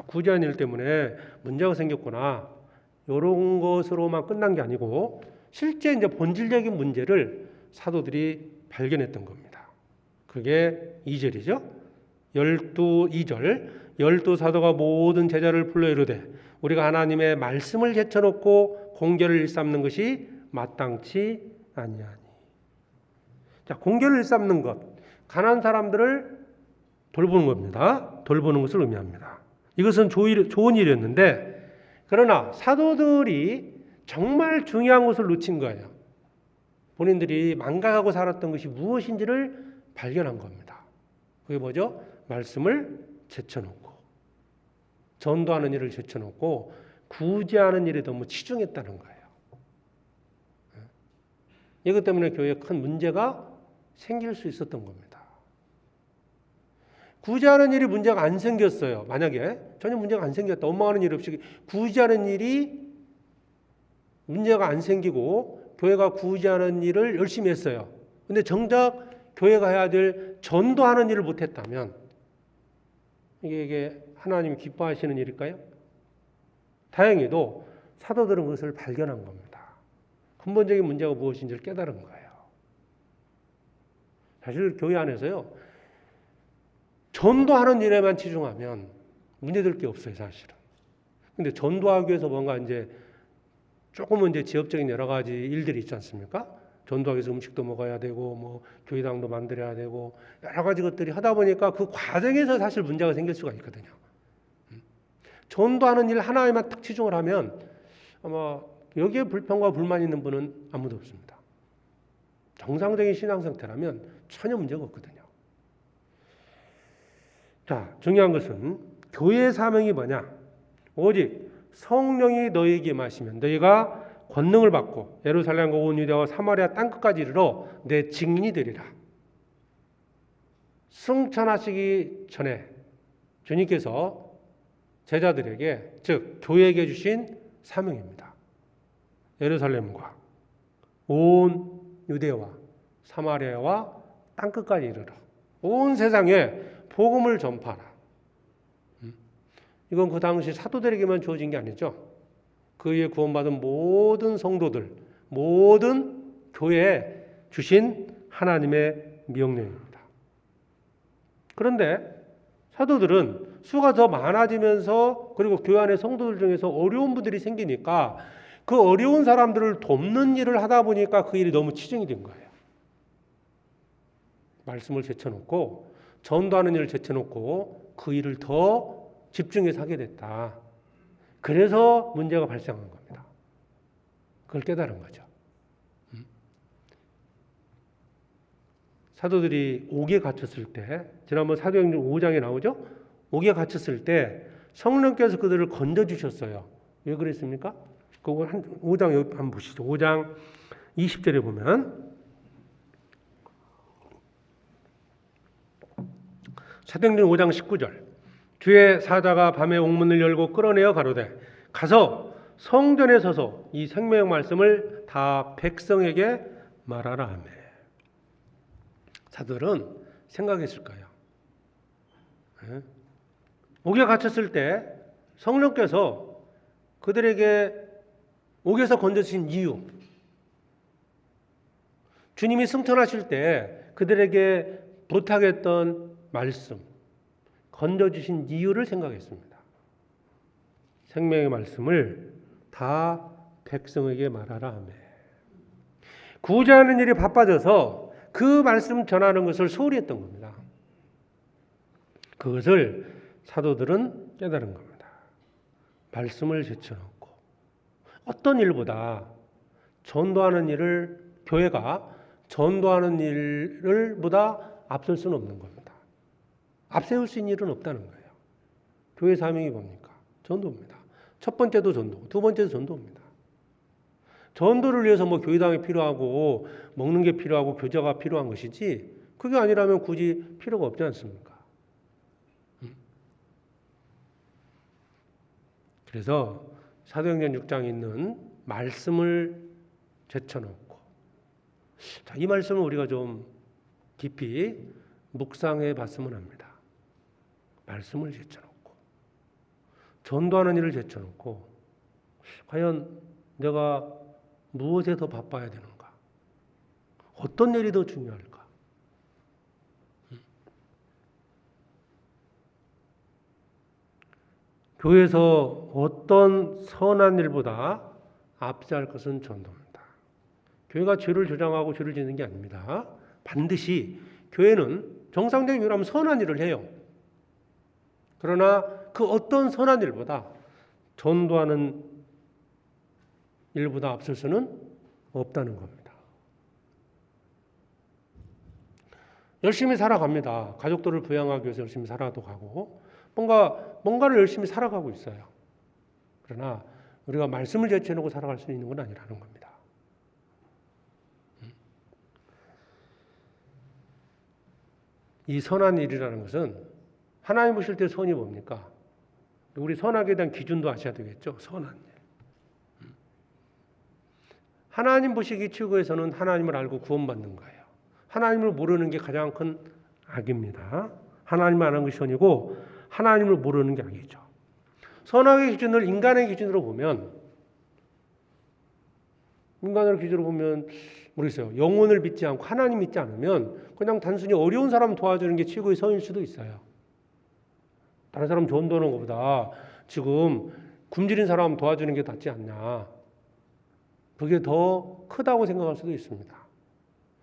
구제한 일 때문에 문제가 생겼구나. 이런 것으로만 끝난 게 아니고 실제 이제 본질적인 문제를 사도들이 발견했던 겁니다. 그게 2절이죠. 2절. 12사도가 모든 제자를 불러 이르되 우리가 하나님의 말씀을 제쳐놓고 공계를 일삼는 것이 마땅치 아니하니. 자, 공계를 일삼는 것, 가난한 사람들을 돌보는 겁니다. 돌보는 것을 의미합니다. 이것은 좋은 일이었는데, 그러나 사도들이 정말 중요한 것을 놓친 거예요. 본인들이 망각하고 살았던 것이 무엇인지를 발견한 겁니다. 그게 뭐죠? 말씀을 제쳐놓고, 전도하는 일을 제쳐놓고 구제하는 일에 너무 치중했다는 거예요. 이것 때문에 교회에 큰 문제가 생길 수 있었던 겁니다. 구제하는 일이 문제가 안 생겼어요. 만약에 전혀 문제가 안 생겼다. 원망하는 일 없이 구제하는 일이 문제가 안 생기고 교회가 구제하는 일을 열심히 했어요. 근데 정작 교회가 해야 될 전도하는 일을 못했다면 이게 하나님이 기뻐하시는 일일까요? 다행히도 사도들은 그것을 발견한 겁니다. 근본적인 문제가 무엇인지를 깨달은 거예요. 사실 교회 안에서요, 전도하는 일에만 치중하면 문제될 게 없어요, 사실은. 근데 전도하기 위해서 뭔가 조금은 지역적인 여러 가지 일들이 있지 않습니까? 전도하기 위해서 음식도 먹어야 되고, 뭐 교회당도 만들어야 되고, 여러 가지 것들이 하다 보니까 그 과정에서 사실 문제가 생길 수가 있거든요. 전도하는 일 하나에만 딱 치중을 하면 아마 여기에 불평과 불만 있는 분은 아무도 없습니다. 정상적인 신앙 상태라면 전혀 문제가 없거든요. 자, 중요한 것은 교회의 사명이 뭐냐? 오직 성령이 너희에게 임하시면 너희가 권능을 받고 예루살렘과 온 유대와 사마리아 땅끝까지 이르러 내 증인이 되리라. 승천하시기 전에 주님께서 제자들에게, 즉 교회에게 주신 사명입니다. 예루살렘과 온 유대와 사마리아와 땅끝까지 이르러 온 세상에 복음을 전파하라. 이건 그 당시 사도들에게만 주어진 게 아니죠. 그 위에 구원받은 모든 성도들, 모든 교회에 주신 하나님의 명령입니다. 그런데 사도들은 수가 더 많아지면서, 그리고 교회 안의 성도들 중에서 어려운 분들이 생기니까 그 어려운 사람들을 돕는 일을 하다 보니까 그 일이 너무 치중이 된 거예요. 말씀을 제쳐놓고 전도하는 일을 제쳐놓고 그 일을 더 집중해서 하게 됐다. 그래서 문제가 발생한 겁니다. 그걸 깨달은 거죠. 사도들이 옥에 갇혔을 때, 지난번 사도행전 5장에 나오죠? 옥에 갇혔을 때 성령께서 그들을 건져주셨어요. 왜 그랬습니까? 그거 5장 여기 한번 보시죠. 5장 20절에 보면 사도행전 5장 19절, 주의 사자가 밤에 옥문을 열고 끌어내어 가로되 가서 성전에 서서 이 생명의 말씀을 다 백성에게 말하라 하매. 사도들은 생각했을 거예요. 옥에 갇혔을 때 성령께서 그들에게 옥에서 건져주신 이유, 주님이 승천하실 때 그들에게 부탁했던 말씀, 건져주신 이유를 생각했습니다. 생명의 말씀을 다 백성에게 말하라 하매. 구제하는 일이 바빠져서 그 말씀 전하는 것을 소홀히 했던 겁니다. 그것을 사도들은 깨달은 겁니다. 말씀을 제쳐놓고 어떤 일보다 전도하는 일을, 교회가 전도하는 일을 보다 앞설 수는 없는 겁니다. 앞세울 수 있는 일은 없다는 거예요. 교회 사명이 뭡니까? 전도입니다. 첫 번째도 전도고 두 번째도 전도입니다. 전도를 위해서 뭐 교회당이 필요하고 먹는 게 필요하고 교제가 필요한 것이지, 그게 아니라면 굳이 필요가 없지 않습니까? 그래서 사도행전 6장에 있는 말씀을 제쳐놓고, 자, 이 말씀을 우리가 좀 깊이 묵상해 봤으면 합니다. 말씀을 제쳐놓고 전도하는 일을 제쳐놓고 과연 내가 무엇에 더 바빠야 되는가? 어떤 일이 더 중요할까? 교회에서 어떤 선한 일보다 앞세할 것은 전도입니다. 교회가 죄를 조장하고 죄를 짓는 게 아닙니다. 반드시 교회는 정상적인 교회라면 선한 일을 해요. 그러나 그 어떤 선한 일보다 전도하는 일보다 앞설 수는 없다는 겁니다. 열심히 살아갑니다. 가족들을 부양하기 위해서 열심히 살아도 가고 뭔가를 열심히 살아가고 있어요. 그러나 우리가 말씀을 제쳐놓고 살아갈 수 있는 건 아니라는 겁니다. 이 선한 일이라는 것은 하나님 보실 때 선이 뭡니까? 우리 선악에 대한 기준도 아셔야 되겠죠. 선한 일. 하나님 보시기 최고에서는 하나님을 알고 구원받는 거예요. 하나님을 모르는 게 가장 큰 악입니다. 하나님을 아는 것이 선이고 하나님을 모르는 게 악이죠. 선악의 기준을 인간의 기준으로 보면 모르겠어요. 영혼을 믿지 않고 하나님 믿지 않으면 그냥 단순히 어려운 사람 도와주는 게 최고의 선일 수도 있어요. 다른 사람 전도하는 것보다 지금 굶주린 사람 도와주는 게 낫지 않냐. 그게 더 크다고 생각할 수도 있습니다.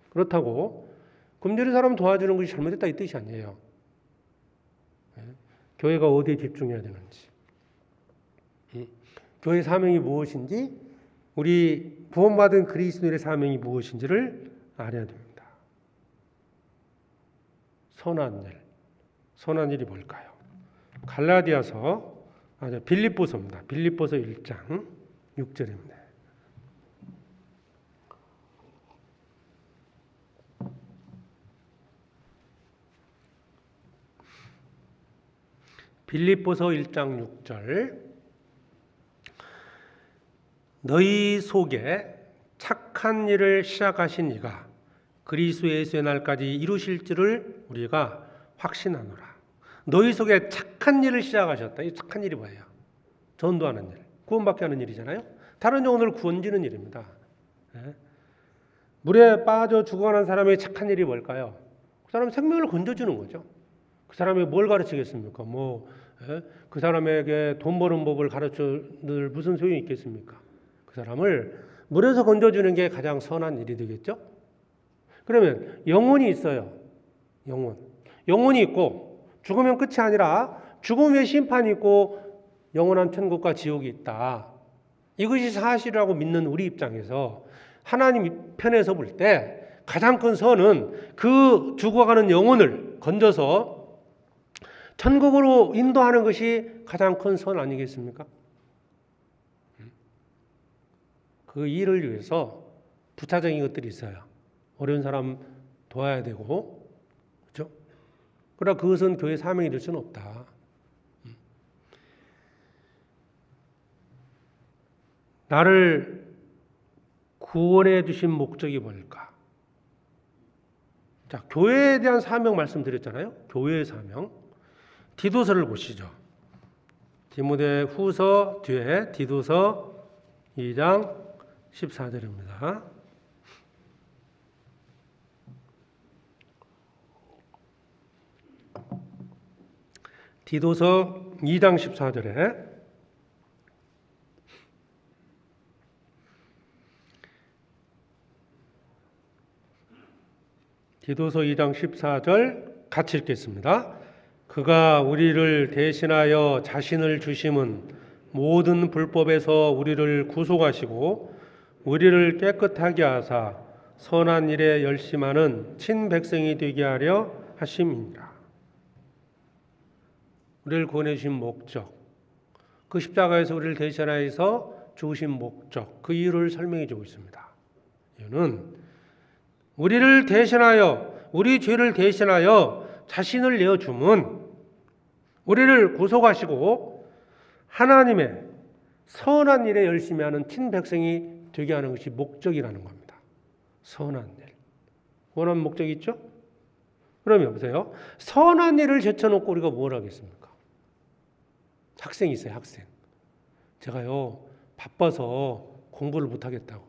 그렇다고 굶주린 사람 도와주는 것이 잘못됐다 이 뜻이 아니에요. 교회가 어디에 집중해야 되는지, 교회의 사명이 무엇인지, 우리 구원받은 그리스도인의 사명이 무엇인지를 알아야 됩니다. 선한 일이 뭘까요? 빌립보서입니다. 빌립보서 1장 6절입니다. 빌립보서 1장 6절. 너희 속에 착한 일을 시작하신 이가 그리스도 예수의 날까지 이루실 줄을 우리가 확신하노라. 너희 속에 착한 일을 시작하셨다. 이 착한 일이 뭐예요? 전도하는 일, 구원받게 하는 일이잖아요. 다른 영혼을 구원지는 일입니다. 물에 빠져 죽어가는 사람의 착한 일이 뭘까요? 그 사람 생명을 건져주는 거죠. 그 사람이 뭘 가르치겠습니까? 그 사람에게 돈 버는 법을 가르쳐줄 무슨 소용이 있겠습니까? 그 사람을 물에서 건져주는 게 가장 선한 일이 되겠죠? 그러면 영혼이 있어요. 영혼이 있고 죽으면 끝이 아니라 죽음 후에 심판이 있고 영원한 천국과 지옥이 있다. 이것이 사실이라고 믿는 우리 입장에서 하나님 편에서 볼 때 가장 큰 선은 그 죽어가는 영혼을 건져서 천국으로 인도하는 것이 가장 큰 선 아니겠습니까? 그 일을 위해서 부차적인 것들이 있어요. 어려운 사람 도와야 되고, 그렇죠? 그러나 그것은 교회 사명이 될 수는 없다. 나를 구원해 주신 목적이 뭘까? 자, 교회에 대한 사명 말씀드렸잖아요. 교회의 사명. 디도서를 보시죠. 디모데 후서 뒤에 디도서 2장 14절입니다. 디도서 2장 14절에 디도서 2장 14절 같이 읽겠습니다. 그가 우리를 대신하여 자신을 주심은 모든 불법에서 우리를 구속하시고 우리를 깨끗하게 하사 선한 일에 열심하는 친백성이 되게 하려 하심이니라. 우리를 구원해 주신 목적, 그 십자가에서 우리를 대신하여서 죽으신 목적, 그 이유를 설명해 주고 있습니다. 이유는 우리를 대신하여, 우리 죄를 대신하여 자신을 내어줌은 우리를 구속하시고 하나님의 선한 일에 열심히 하는 친백성이 되게 하는 것이 목적이라는 겁니다. 선한 일. 원하는 목적이 있죠? 그러면 보세요. 선한 일을 제쳐놓고 우리가 뭘 하겠습니까? 학생이 있어요. 학생. 제가요 바빠서 공부를 못하겠다고.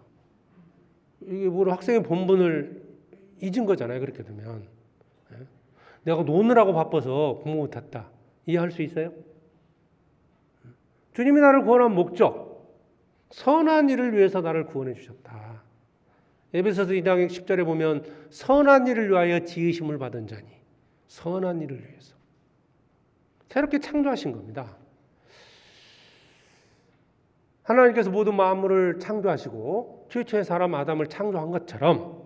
이게 학생의 본분을 잊은 거잖아요. 그렇게 되면. 내가 노느라고 바빠서 공부 못했다. 이해할 수 있어요? 주님이 나를 구원한 목적, 선한 일을 위해서 나를 구원해 주셨다. 에베소서 2장 10절에 보면 선한 일을 위하여 지으심을 받은 자니, 선한 일을 위해서 새롭게 창조하신 겁니다. 하나님께서 모든 만물을 창조하시고 최초의 사람 아담을 창조한 것처럼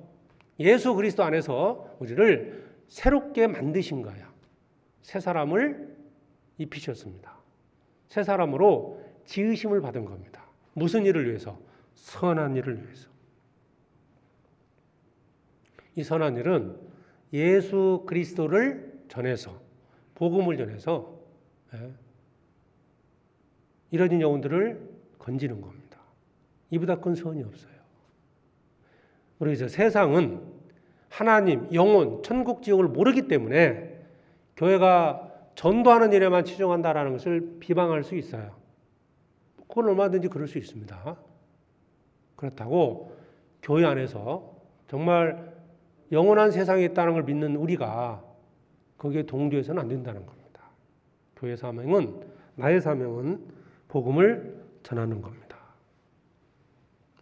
예수 그리스도 안에서 우리를 새롭게 만드신 거예요. 새 사람을 입히셨습니다. 새 사람으로 지으심을 받은 겁니다. 무슨 일을 위해서? 선한 일을 위해서. 이 선한 일은 예수 그리스도를 전해서, 복음을 전해서 이뤄진 영혼들을 건지는 겁니다. 이보다 큰 선이 없어요. 그래서 세상은 하나님, 영혼, 천국, 지옥을 모르기 때문에 교회가 전도하는 일에만 치중한다라는 것을 비방할 수 있어요. 그건 얼마든지 그럴 수 있습니다. 그렇다고 교회 안에서 정말 영원한 세상에 있다는 걸 믿는 우리가 거기에 동조해서는 안 된다는 겁니다. 교회 사명은, 나의 사명은 복음을 전하는 겁니다.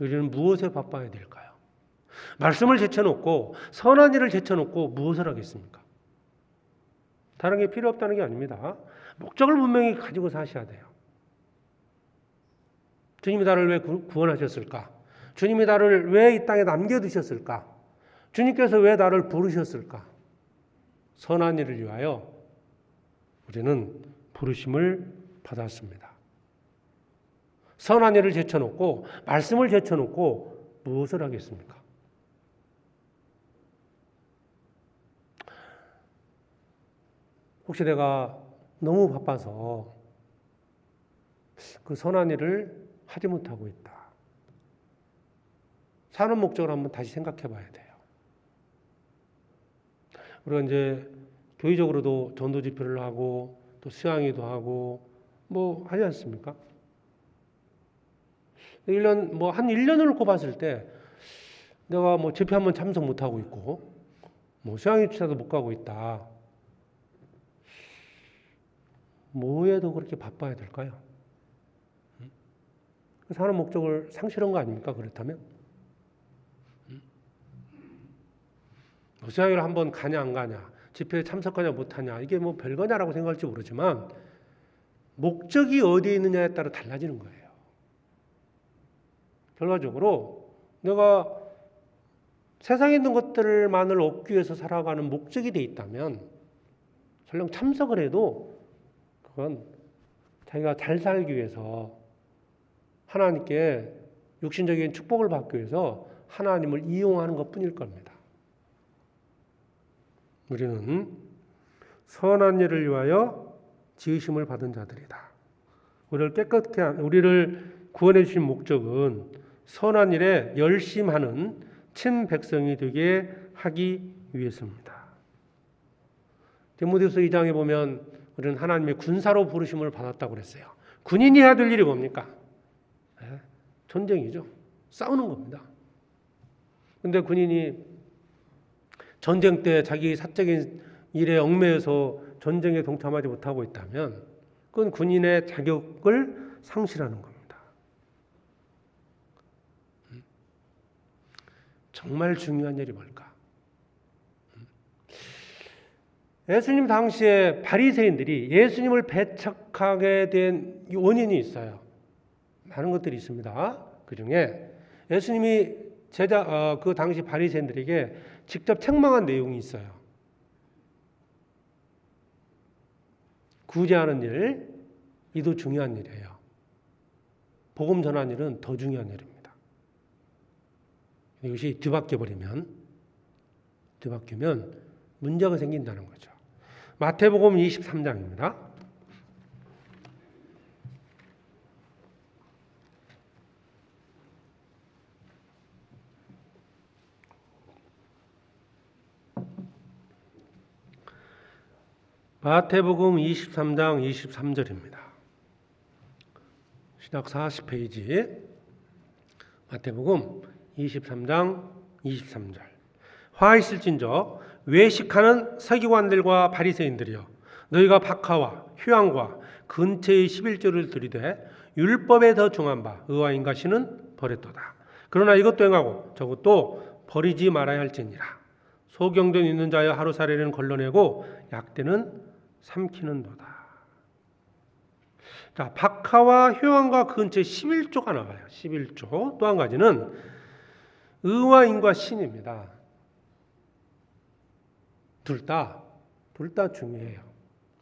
우리는 무엇에 바빠야 될까요? 말씀을 제쳐놓고 선한 일을 제쳐놓고 무엇을 하겠습니까? 다른 게 필요 없다는 게 아닙니다. 목적을 분명히 가지고 사셔야 돼요. 주님이 나를 왜 구원하셨을까? 주님이 나를 왜 이 땅에 남겨두셨을까? 주님께서 왜 나를 부르셨을까? 선한 일을 위하여 우리는 부르심을 받았습니다. 선한 일을 제쳐놓고 말씀을 제쳐놓고 무엇을 하겠습니까? 혹시 내가 너무 바빠서 그 선한 일을 하지 못하고 있다. 사는 목적을 한번 다시 생각해 봐야 돼요. 우리가 이제 교회적으로도 전도 집회를 하고 또 수양회도 하고 뭐 하지 않습니까? 1년, 한 1년을 놓고 봤을 때 내가 집회 한번 참석 못하고 있고 수양회 주차도 못 가고 있다. 뭐에도 그렇게 바빠야 될까요? 사는 목적을 상실한 거 아닙니까? 그렇다면? 수양회를 한번 가냐 안 가냐, 집회에 참석하냐 못하냐, 이게 별거냐라고 생각할지 모르지만 목적이 어디에 있느냐에 따라 달라지는 거예요. 결과적으로 내가 세상에 있는 것들만을 얻기 위해서 살아가는 목적이 돼 있다면 설령 참석을 해도 그건 자기가 잘 살기 위해서 하나님께 육신적인 축복을 받기 위해서 하나님을 이용하는 것뿐일 겁니다. 우리는 선한 일을 위하여 지으심을 받은 자들이다. 우리를 구원해 주신 목적은 선한 일에 열심하는 친 백성이 되게 하기 위해서입니다. 디모데후서 2장에 보면 우리는 하나님의 군사로 부르심을 받았다고 그랬어요. 군인이 해야 될 일이 뭡니까? 전쟁이죠. 싸우는 겁니다. 그런데 군인이 전쟁 때 자기 사적인 일에 얽매여서 전쟁에 동참하지 못하고 있다면 그건 군인의 자격을 상실하는 겁니다. 정말 중요한 일이 뭘까? 예수님 당시에 바리새인들이 예수님을 배척하게 된 원인이 있어요. 많은 것들이 있습니다. 그 중에 예수님이 그 당시 바리새인들에게 직접 책망한 내용이 있어요. 구제하는 일, 이도 중요한 일이에요. 복음 전하는 일은 더 중요한 일입니다. 이것이 뒤바뀌면 문제가 생긴다는 거죠. 마태복음 23장입니다. 마태복음 23장 23절입니다. 신약 40페이지 마태복음 23장 23절. 화 있을진저 외식하는 서기관들과 바리새인들이여, 너희가 박하와 휴양과 근처의 11조를 들이되 율법에 더 중한 바 의와 인과 신은 버렸도다. 그러나 이것도 행하고 저것도 버리지 말아야 할지니라. 소경된 있는 자여 하루살이는 걸러내고 약대는 삼키는도다. 자, 박하와 효왕과 그 근처에 11조가 나와요. 11조. 또 한 가지는 의와 인과 신입니다. 둘 다 중요해요.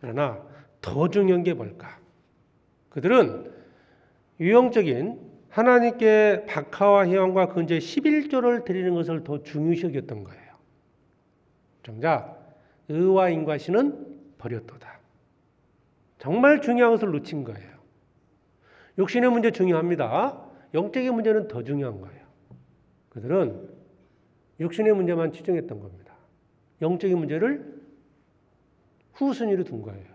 그러나 더 중요한 게 뭘까? 그들은 유형적인 하나님께 박하와 희왕과 근처에 11조를 드리는 것을 더 중요시 여겼던 거예요. 정작 의와 인과 신은 버렸도다. 정말 중요한 것을 놓친 거예요. 육신의 문제 중요합니다. 영적인 문제는 더 중요한 거예요. 그들은 육신의 문제만 치중했던 겁니다. 영적인 문제를 후순위로 둔 거예요.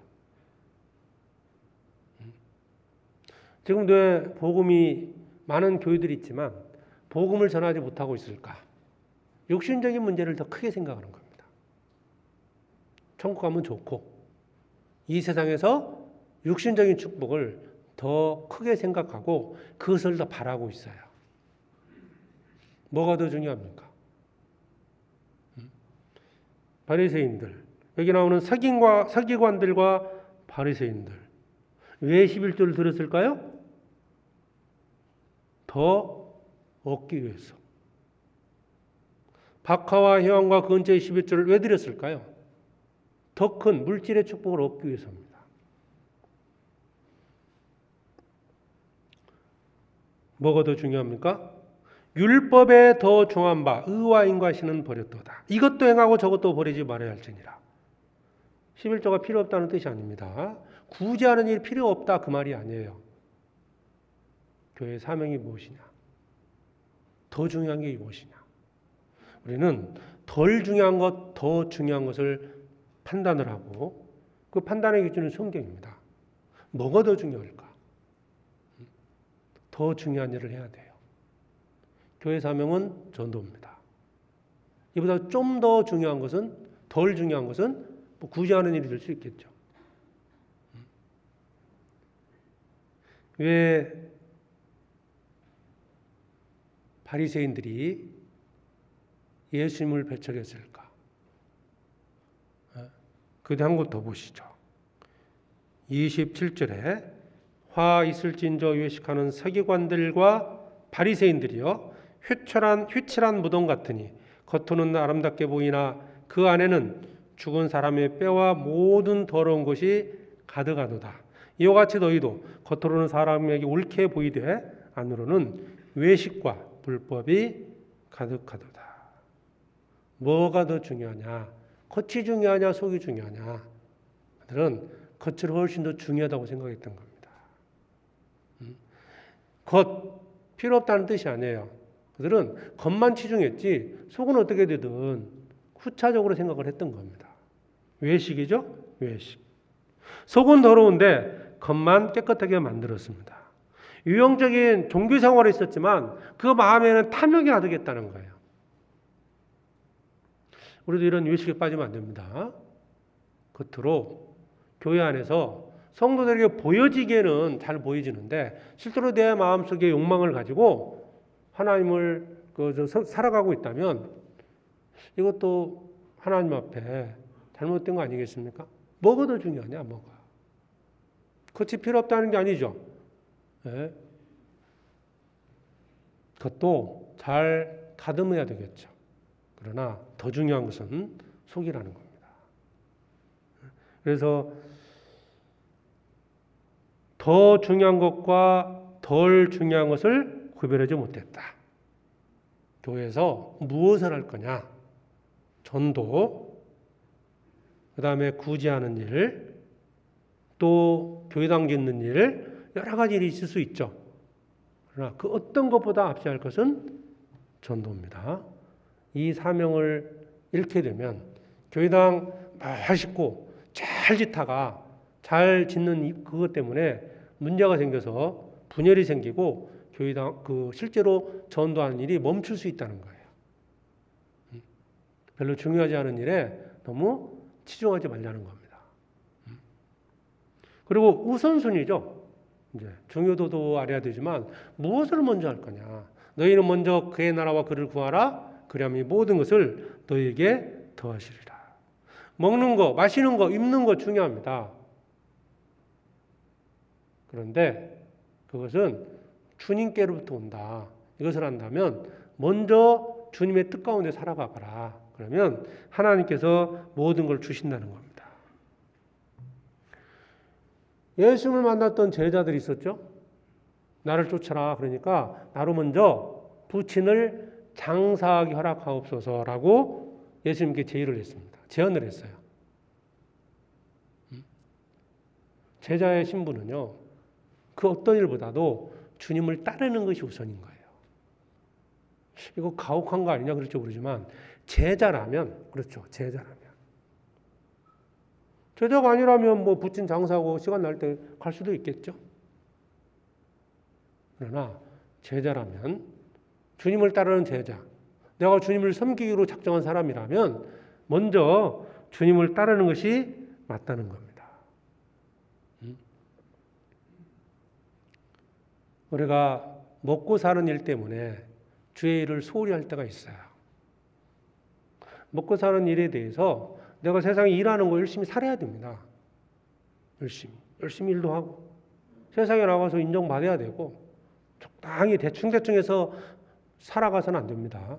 지금도 왜 복음이 많은 교회들이 있지만 복음을 전하지 못하고 있을까? 육신적인 문제를 더 크게 생각하는 겁니다. 천국 가면 좋고 이 세상에서 육신적인 축복을 더 크게 생각하고 그것을 더 바라고 있어요. 뭐가 더 중요합니까? 바리새인들, 여기 나오는 서기관들과 바리새인들, 왜 11조를 드렸을까요? 더 얻기 위해서. 박하와 희왕과 그 근처의 11조를 왜 드렸을까요? 더 큰 물질의 축복을 얻기 위해서입니다. 뭐가 더 중요합니까? 율법에 더 중한 바 의와 인과 신은 버렸도다. 이것도 행하고 저것도 버리지 말아야 할지니라. 11조가 필요 없다는 뜻이 아닙니다. 구제하는 일이 필요 없다 그 말이 아니에요. 교회의 사명이 무엇이냐? 더 중요한 게 무엇이냐? 우리는 덜 중요한 것, 더 중요한 것을 판단을 하고 그 판단의 기준은 성경입니다. 뭐가 더 중요할까? 더 중요한 일을 해야 돼요. 교회 사명은 전도입니다. 이보다 좀 더 중요한 것은, 덜 중요한 것은 뭐 구제하는 일이 될 수 있겠죠. 왜 바리새인들이 예수님을 배척했을까? 그때 한 곳 더 보시죠. 27절에 화 있을진저 외식하는 서기관들과 바리새인들이요 휘칠한 무덤 같으니 겉으로는 아름답게 보이나 그 안에는 죽은 사람의 뼈와 모든 더러운 것이 가득하도다. 이와 같이 너희도 겉으로는 사람에게 옳게 보이되 안으로는 외식과 불법이 가득하도다. 뭐가 더 중요하냐? 겉이 중요하냐 속이 중요하냐? 그들은 겉이 훨씬 더 중요하다고 생각했던 겁니다. 겉 필요 없다는 뜻이 아니에요. 그들은 겉만 치중했지 속은 어떻게 되든 후차적으로 생각을 했던 겁니다. 외식이죠? 외식. 속은 더러운데 겉만 깨끗하게 만들었습니다. 유형적인 종교 생활이 있었지만 그 마음에는 탐욕이 가득했다는 거예요. 우리도 이런 외식에 빠지면 안 됩니다. 겉으로 교회 안에서 성도들에게 보여지기에는 잘 보여지는데 실제로 내 마음속에 욕망을 가지고 하나님을 살아가고 있다면 이것도 하나님 앞에 잘못된 거 아니겠습니까? 뭐가 더 중요하냐? 뭐가? 겉이 필요 없다는 게 아니죠. 네. 그것도 잘 다듬어야 되겠죠. 그러나 더 중요한 것은 속이라는 겁니다. 그래서 더 중요한 것과 덜 중요한 것을 구별하지 못했다. 교회에서 무엇을 할 거냐? 전도, 그 다음에 구제하는 일, 또 교회당 짓는 일, 여러 가지 일이 있을 수 있죠. 그러나 그 어떤 것보다 앞서야 할 것은 전도입니다. 이 사명을 잃게 되면 교회당 맛있고 잘 짓다가 잘 짓는 그것 때문에 문제가 생겨서 분열이 생기고 교회당 실제로 전도하는 일이 멈출 수 있다는 거예요. 별로 중요하지 않은 일에 너무 치중하지 말라는 겁니다. 그리고 우선순위죠. 이제 중요도도 알아야 되지만 무엇을 먼저 할 거냐. 너희는 먼저 그의 나라와 그를 구하라. 그리하면 이 모든 것을 너희에게 더하시리라. 먹는 거, 마시는 거, 입는 거 중요합니다. 그런데 그것은 주님께로부터 온다. 이것을 한다면 먼저 주님의 뜻 가운데 살아가거라. 그러면 하나님께서 모든 걸 주신다는 겁니다. 예수님을 만났던 제자들이 있었죠. 나를 쫓아라. 그러니까 나로 먼저 부친을 장사하기 허락하옵소서라고 예수님께 제의를 했습니다. 제안을 했어요. 제자의 신분은요, 그 어떤 일보다도 주님을 따르는 것이 우선인 거예요. 이거 가혹한 거 아니냐 그럴지 모르지만 제자라면, 그렇죠, 제자라면. 제자가 아니라면 뭐 부친 장사하고 시간 날 때 갈 수도 있겠죠. 그러나 제자라면, 주님을 따르는 제자, 내가 주님을 섬기기로 작정한 사람이라면 먼저 주님을 따르는 것이 맞다는 겁니다. 우리가 먹고 사는 일 때문에 주의 일을 소홀히 할 때가 있어요. 먹고 사는 일에 대해서 내가 세상에 일하는 거 열심히 살아야 됩니다. 열심히 일도 하고 세상에 나가서 인정받아야 되고 적당히 대충 해서 살아가서는 안 됩니다.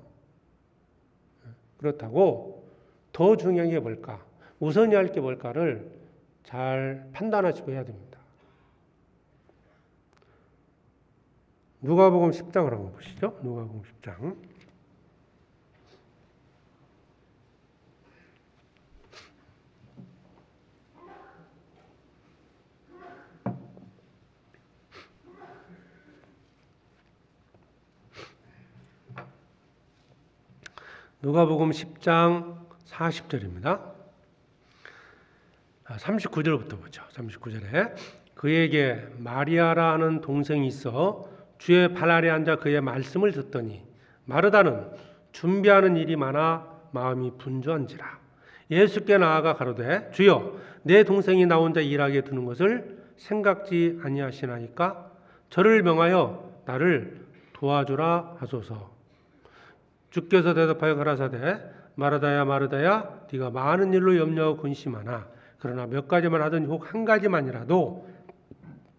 그렇다고 더 중요한 게 뭘까? 우선이 할 게 뭘까를 잘 판단하시고 해야 됩니다. 누가복음 10장을 한번 보시죠. 누가복음 10장. 누가복음 10장 40절입니다. 39절부터 보죠. 39절에 그에게 마리아라 하는 동생이 있어 주의 발 아래 앉아 그의 말씀을 듣더니 마르다는 준비하는 일이 많아 마음이 분주한지라. 예수께 나아가 가로되 주여 내 동생이 나 혼자 일하게 두는 것을 생각지 아니하시나이까? 저를 명하여 나를 도와주라 하소서. 주께서 대답하여 가라사대 마르다야 마르다야 네가 많은 일로 염려하고 근심하나 그러나 몇 가지만 하더니 혹 한 가지만이라도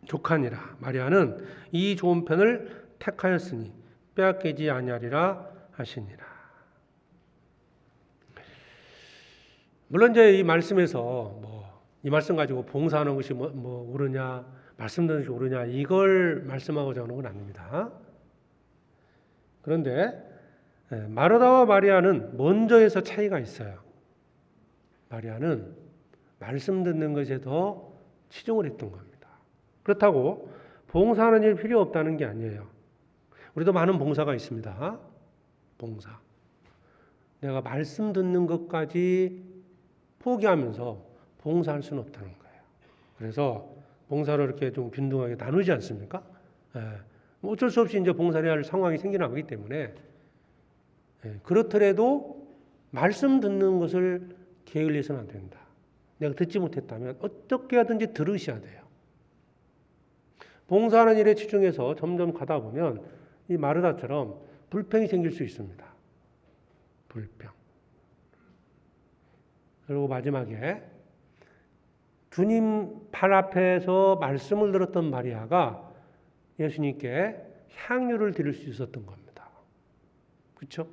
족하니라. 마리아는 이 좋은 편을 택하였으니 빼앗기지 아니하리라 하시니라. 물론 이제 이 말씀에서 이 말씀 가지고 봉사하는 것이 뭐 옳으냐, 말씀 듣는 것이 옳으냐 이걸 말씀하고자 하는 건 아닙니다. 그런데 마르다와 마리아는 먼저에서 차이가 있어요. 마리아는 말씀 듣는 것에 더 치중을 했던 겁니다. 그렇다고 봉사하는 일 필요 없다는 게 아니에요. 우리도 많은 봉사가 있습니다. 봉사. 내가 말씀 듣는 것까지 포기하면서 봉사할 수는 없다는 거예요. 그래서 봉사를 이렇게 좀 균등하게 나누지 않습니까? 어쩔 수 없이 이제 봉사를 해야 할 상황이 생겨나기 때문에 그렇더라도 말씀 듣는 것을 게을리해서는 안 된다. 내가 듣지 못했다면 어떻게 하든지 들으셔야 돼요. 봉사하는 일에 치중해서 점점 가다 보면 이 마르다처럼 불평이 생길 수 있습니다. 불평. 그리고 마지막에 주님 발 앞에서 말씀을 들었던 마리아가 예수님께 향유를 드릴 수 있었던 겁니다. 그렇죠?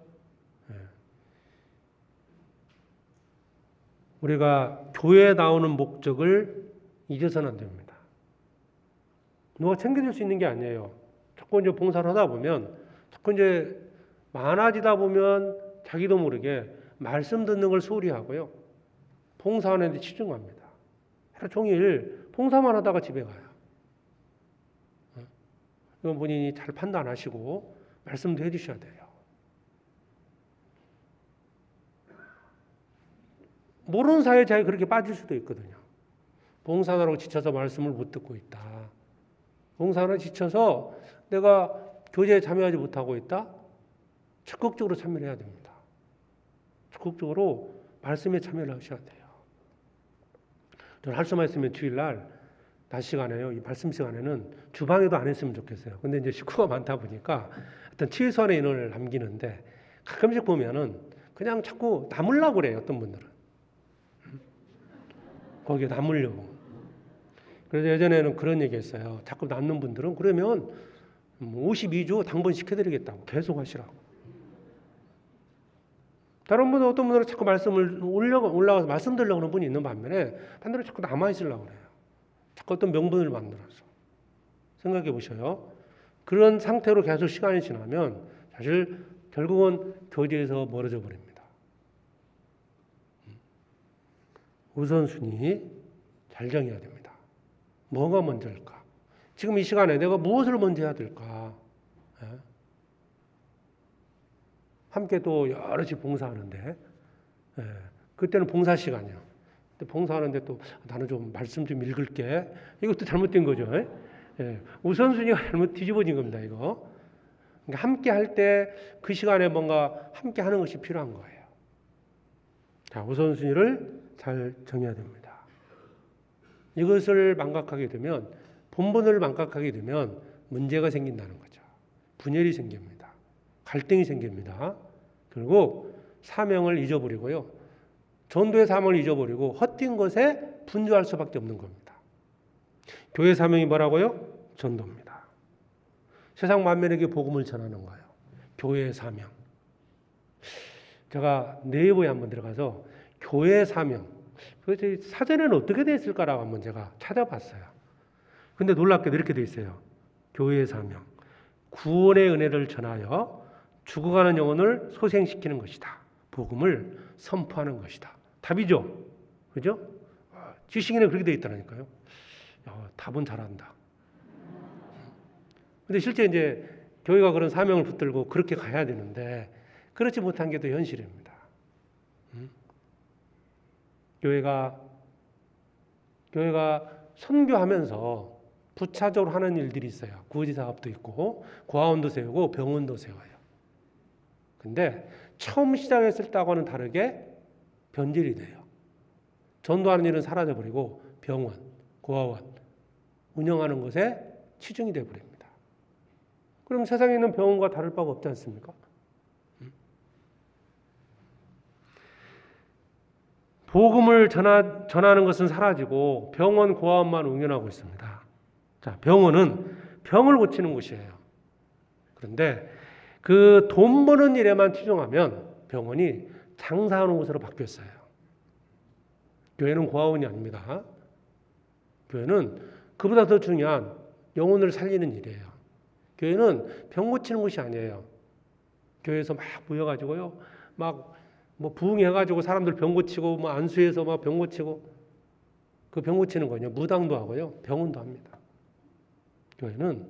우리가 교회에 나오는 목적을 잊어서는 안 됩니다. 누가 챙겨줄 수 있는 게 아니에요. 자꾸 이제 봉사를 하다 보면, 자꾸 이제 많아지다 보면 자기도 모르게 말씀 듣는 걸 소홀히 하고요. 봉사하는 데 치중합니다. 하루 종일 봉사만 하다가 집에 가요. 이건 본인이 잘 판단하시고 말씀도 해주셔야 돼요. 모르는 사이에 자기 그렇게 빠질 수도 있거든요. 봉사하느라고 지쳐서 말씀을 못 듣고 있다. 봉사하느라 지쳐서 내가 교제에 참여하지 못하고 있다. 적극적으로 참여를 해야 됩니다. 적극적으로 말씀에 참여를 하셔야 돼요. 저는 할 수만 있으면 주일날 낮 시간에요. 이 말씀 시간에는 주방에도 안 했으면 좋겠어요. 근데 이제 식구가 많다 보니까 어떤 최소한의 인원을 남기는데 가끔씩 보면은 그냥 자꾸 남으려고 그래요. 어떤 분들은. 거기에 남으려고. 그래서 예전에는 그런 얘기 했어요. 자꾸 남는 분들은 그러면 52조 당번 시켜드리겠다고 계속 하시라고. 다른 분은 어떤 분들은 자꾸 말씀을 올라가서 말씀드리려고 하는 분이 있는 반면에 반대로 자꾸 남아있으려고 그래요. 자꾸 어떤 명분을 만들어서. 생각해 보셔요. 그런 상태로 계속 시간이 지나면 사실 결국은 교제에서 멀어져 버립니다. 우선순위 잘 정해야 됩니다. 뭐가 먼저일까? 지금 이 시간에 내가 무엇을 먼저 해야 될까? 예? 함께 또 여럿이 봉사하는데 예, 그때는 봉사 시간이야. 근데 봉사하는데 또 나는 좀 말씀 좀 읽을게. 이것도 잘못된 거죠. 예, 우선순위가 잘못 뒤집어진 겁니다. 이거. 그러니까 함께 할 때 그 시간에 뭔가 함께 하는 것이 필요한 거예요. 자, 우선순위를 잘 정해야 됩니다. 이것을 망각하게 되면 본분을 망각하게 되면 문제가 생긴다는 거죠. 분열이 생깁니다. 갈등이 생깁니다. 결국 사명을 잊어버리고요. 전도의 사명을 잊어버리고 헛된 것에 분주할 수밖에 없는 겁니다. 교회 사명이 뭐라고요? 전도입니다. 세상 만민에게 복음을 전하는 거예요. 교회의 사명. 제가 네이버에 한번 들어가서 교회의 사명, 그래서 사전에는 어떻게 되어 있을까라고 한번 제가 찾아봤어요. 근데 놀랍게도 이렇게 되어 있어요. 교회의 사명. 구원의 은혜를 전하여 죽어가는 영혼을 소생시키는 것이다. 복음을 선포하는 것이다. 답이죠. 그죠? 지식인은 그렇게 되어 있다니까요. 답은 잘한다. 근데 실제 이제 교회가 그런 사명을 붙들고 그렇게 가야 되는데 그렇지 못한 게 또 현실입니다. 교회가 선교하면서 부차적으로 하는 일들이 있어요. 구호지 사업도 있고 고아원도 세우고 병원도 세워요. 근데 처음 시작했을 때하고는 다르게 변질이 돼요. 전도하는 일은 사라져버리고 병원, 고아원 운영하는 것에 치중이 되어버립니다. 그럼 세상에 있는 병원과 다를 바가 없지 않습니까? 복음을 전하는 것은 사라지고 병원, 고아원만 운영하고 있습니다. 자, 병원은 병을 고치는 곳이에요. 그런데 그 돈 버는 일에만 치중하면 병원이 장사하는 곳으로 바뀌었어요. 교회는 고아원이 아닙니다. 교회는 그보다 더 중요한 영혼을 살리는 일이에요. 교회는 병 고치는 곳이 아니에요. 교회에서 막 모여가지고요, 막 뭐 부흥해가지고 사람들 병 고치고 뭐 안수해서 막 병 고치고 그 병 고치는 거냐 무당도 하고요, 병원도 합니다. 교회는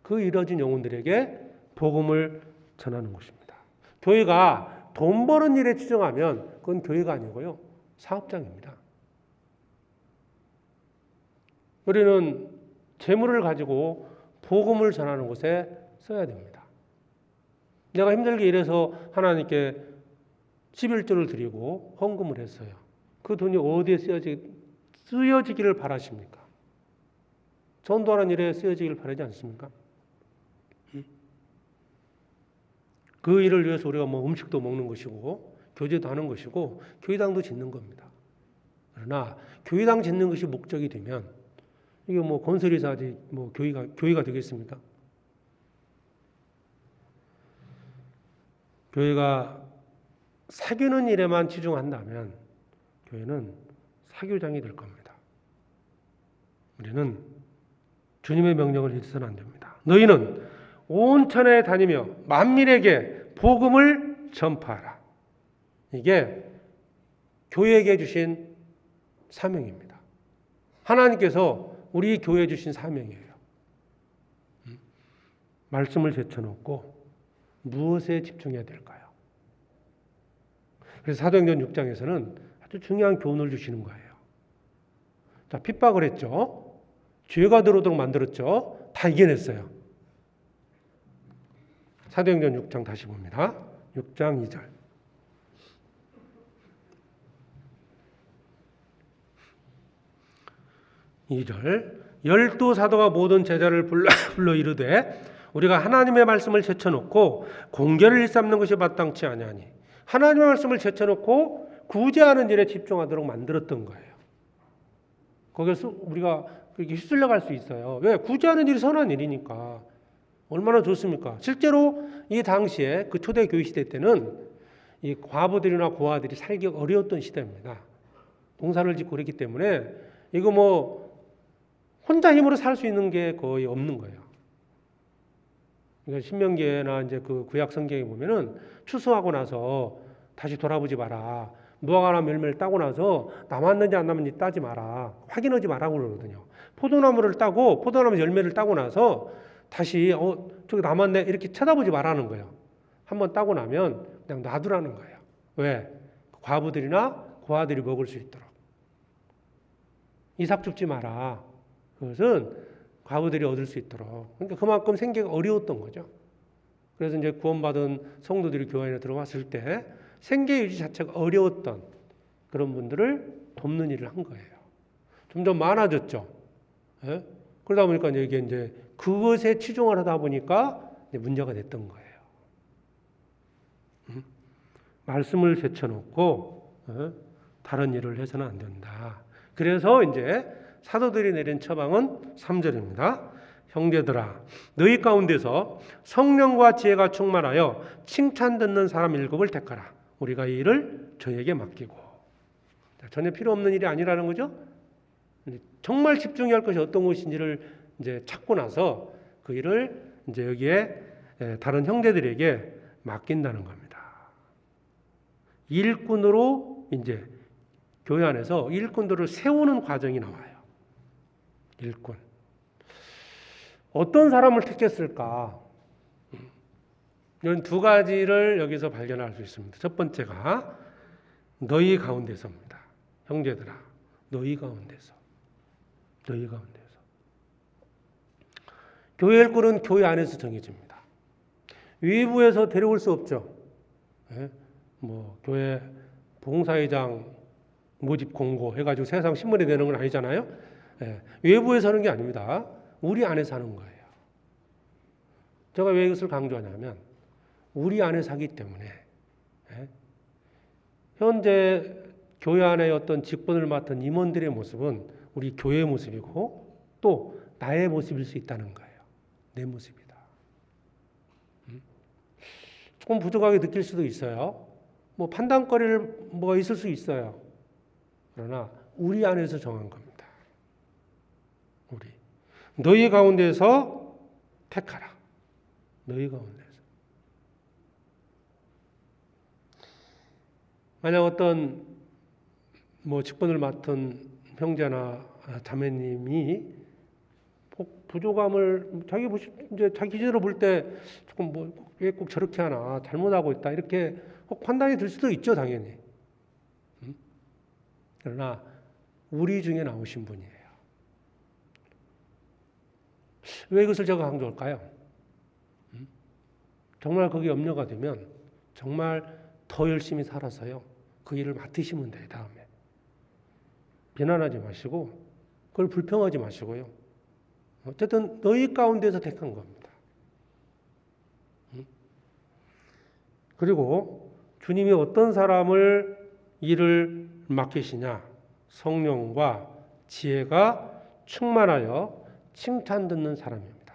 그 이뤄진 영혼들에게 복음을 전하는 곳입니다. 교회가 돈 버는 일에 치중하면 그건 교회가 아니고요, 사업장입니다. 우리는 재물을 가지고 복음을 전하는 곳에 써야 됩니다. 내가 힘들게 일해서 하나님께 11조를 드리고 헌금을 했어요. 그 돈이 어디에 쓰여지기를 바라십니까? 전도하는 일에 쓰여지기를 바라지 않습니까? 그 일을 위해서 우리가 뭐 음식도 먹는 것이고 교제도 하는 것이고 교회당도 짓는 겁니다. 그러나 교회당 짓는 것이 목적이 되면 이게 뭐 건설이사지 뭐 교회가 되겠습니까? 교회가 사귀는 일에만 치중한다면 교회는 사교장이 될 겁니다. 우리는 주님의 명령을 잊어서는 안 됩니다. 너희는 온 천하에 다니며 만민에게 복음을 전파하라. 이게 교회에게 주신 사명입니다. 하나님께서 우리 교회에 주신 사명이에요. 말씀을 제쳐놓고 무엇에 집중해야 될까요? 그래서 사도행전 6장에서는 아주 중요한 교훈을 주시는 거예요. 자, 핍박을 했죠. 죄가 들어오도록 만들었죠. 다 이겨냈어요. 사도행전 6장 다시 봅니다. 6장 2절. 2절 열두 사도가 모든 제자를 불러 이르되 우리가 하나님의 말씀을 제쳐놓고 공개를 일삼는 것이 마땅치 아니하니. 하나님의 말씀을 제쳐놓고 구제하는 일에 집중하도록 만들었던 거예요. 거기서 우리가 그렇게 휩쓸려 갈 수 있어요. 왜? 구제하는 일이 선한 일이니까. 얼마나 좋습니까? 실제로 이 당시에 그 초대 교회 시대 때는 이 과부들이나 고아들이 살기 어려웠던 시대입니다. 농사를 짓고 그랬기 때문에 이거 뭐 혼자 힘으로 살 수 있는 게 거의 없는 거예요. 그러니까 신명기나 이제 그 구약 성경에 보면은 추수하고 나서 다시 돌아보지 마라. 무화과나 열매를 따고 나서 남았는지 안 남았는지 따지 마라. 확인하지 마라고 그러거든요. 포도나무를 따고 포도나무 열매를 따고 나서 다시 저기 남았네 이렇게 쳐다보지 말라는 거예요. 한번 따고 나면 그냥 놔두라는 거예요. 왜? 과부들이나 고아들이 먹을 수 있도록. 이삭 줍지 마라. 그것은 과부들이 얻을 수 있도록. 그러니까 그만큼 생계가 어려웠던 거죠. 그래서 이제 구원받은 성도들이 교회 안에 들어왔을 때 생계 유지 자체가 어려웠던 그런 분들을 돕는 일을 한 거예요. 점점 많아졌죠. 예? 그러다 보니까 이게 이제 그것에 치중을 하다 보니까 이제 문제가 됐던 거예요. 말씀을 제쳐놓고 다른 일을 해서는 안 된다. 그래서 이제 사도들이 내린 처방은 3절입니다. 형제들아, 너희 가운데서 성령과 지혜가 충만하여 칭찬 듣는 사람 7을 택하라. 우리가 이 일을 저에게 맡기고. 전혀 필요 없는 일이 아니라는 거죠. 정말 집중해야 할 것이 어떤 것인지를 이제 찾고 나서 그 일을 이제 여기에 다른 형제들에게 맡긴다는 겁니다. 일꾼으로 이제 교회 안에서 일꾼들을 세우는 과정이 나와요. 일꾼. 어떤 사람을 택했을까? 이런 두 가지를 여기서 발견할 수 있습니다. 첫 번째가 너희 가운데서입니다. 형제들아, 너희 가운데서. 너희 가운데서. 교회 일꾼은 교회 안에서 정해집니다. 외부에서 데려올 수 없죠. 예? 뭐 교회 봉사회장 모집 공고 해가지고 세상 신문에 내는 건 아니잖아요. 예. 외부에서 하는 게 아닙니다. 우리 안에서 하는 거예요. 제가 왜 이것을 강조하냐면 우리 안에서 하기 때문에 예? 현재 교회 안에 어떤 직분을 맡은 임원들의 모습은 우리 교회의 모습이고 또 나의 모습일 수 있다는 거예요. 내 모습이다. 조금 부족하게 느낄 수도 있어요. 뭐 판단거리를 뭐가 있을 수 있어요. 그러나 우리 안에서 정한 겁니다. 우리 너희 가운데서 택하라. 너희 가운데서. 만약 어떤 뭐 직분을 맡은 형제나 자매님이 부족함을 이제 자기 기준으로 볼 때 조금 뭐 왜 꼭 저렇게 하나 잘못하고 있다 이렇게 혹 판단이 들 수도 있죠, 당연히. 그러나 우리 중에 나오신 분이에요. 왜 이것을 제가 강조할까요? 정말 거기 염려가 되면 정말 더 열심히 살아서요. 그 일을 맡으시면 돼요, 다음에. 비난하지 마시고 그걸 불평하지 마시고요. 어쨌든 너희 가운데서 택한 겁니다. 그리고 주님이 어떤 사람을 일을 맡기시냐? 성령과 지혜가 충만하여 칭찬 듣는 사람입니다.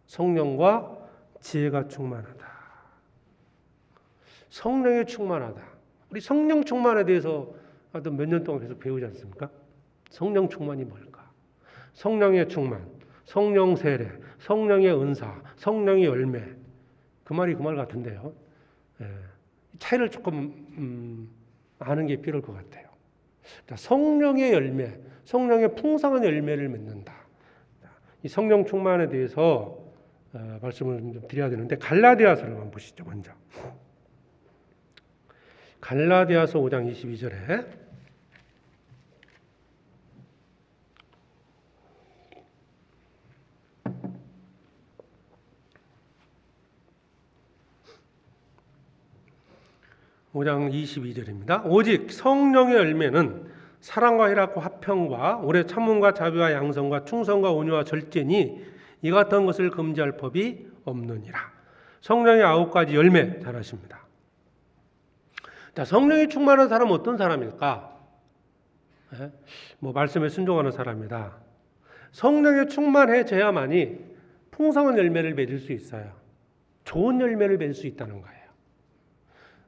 성령과 지혜가 충만하다. 성령에 충만하다. 우리 성령 충만에 대해서 몇 년 동안 계속 배우지 않습니까? 성령 충만이 뭘까? 성령의 충만, 성령 세례, 성령의 은사, 성령의 열매. 그 말이 그 말 같은데요. 예. 차이를 조금 아는 게 필요할 것 같아요. 성령의 열매, 성령의 풍성한 열매를 맺는다. 이 성령 충만에 대해서 말씀을 좀 드려야 되는데 갈라디아서를 한번 보시죠. 먼저 갈라디아서 5장 22절에 (5장 22절입니다) 오직 성령의 열매는 사랑과 희락과 화평과 오래 참음과 자비와 양성과 충성과 온유와 절제니 이 같은 것을 금지할 법이 없느니라. 성령의 9가지 열매 잘 아십니다. 자, 성령이 충만한 사람은 어떤 사람일까? 말씀에 순종하는 사람이다. 성령에 충만해져야만이 풍성한 열매를 맺을 수 있어요. 좋은 열매를 맺을 수 있다는 거예요.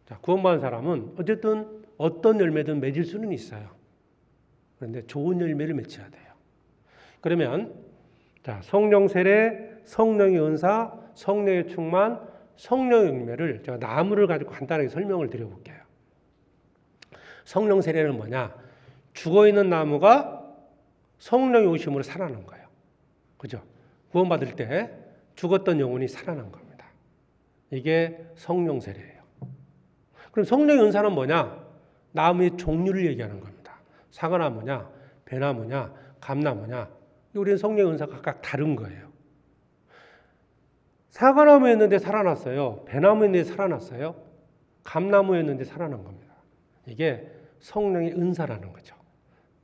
자, 구원받은 사람은 어쨌든 어떤 열매든 맺을 수는 있어요. 그런데 좋은 열매를 맺어야 돼요. 그러면 자, 성령 세례, 성령의 은사, 성령의 충만, 성령의 열매를 제가 나무를 가지고 간단하게 설명을 드려볼게요. 성령 세례는 뭐냐? 죽어있는 나무가 성령의 오심으로 살아난 거예요. 그죠? 구원받을 때 죽었던 영혼이 살아난 겁니다. 이게 성령 세례예요. 그럼 성령의 은사는 뭐냐? 나무의 종류를 얘기하는 겁니다. 사과나무냐, 배나무냐, 감나무냐. 우리는 성령의 은사가 각각 다른 거예요. 사과나무였는데 살아났어요. 배나무였는데 살아났어요. 감나무였는데 살아난 겁니다. 이게 성령의 은사라는 거죠.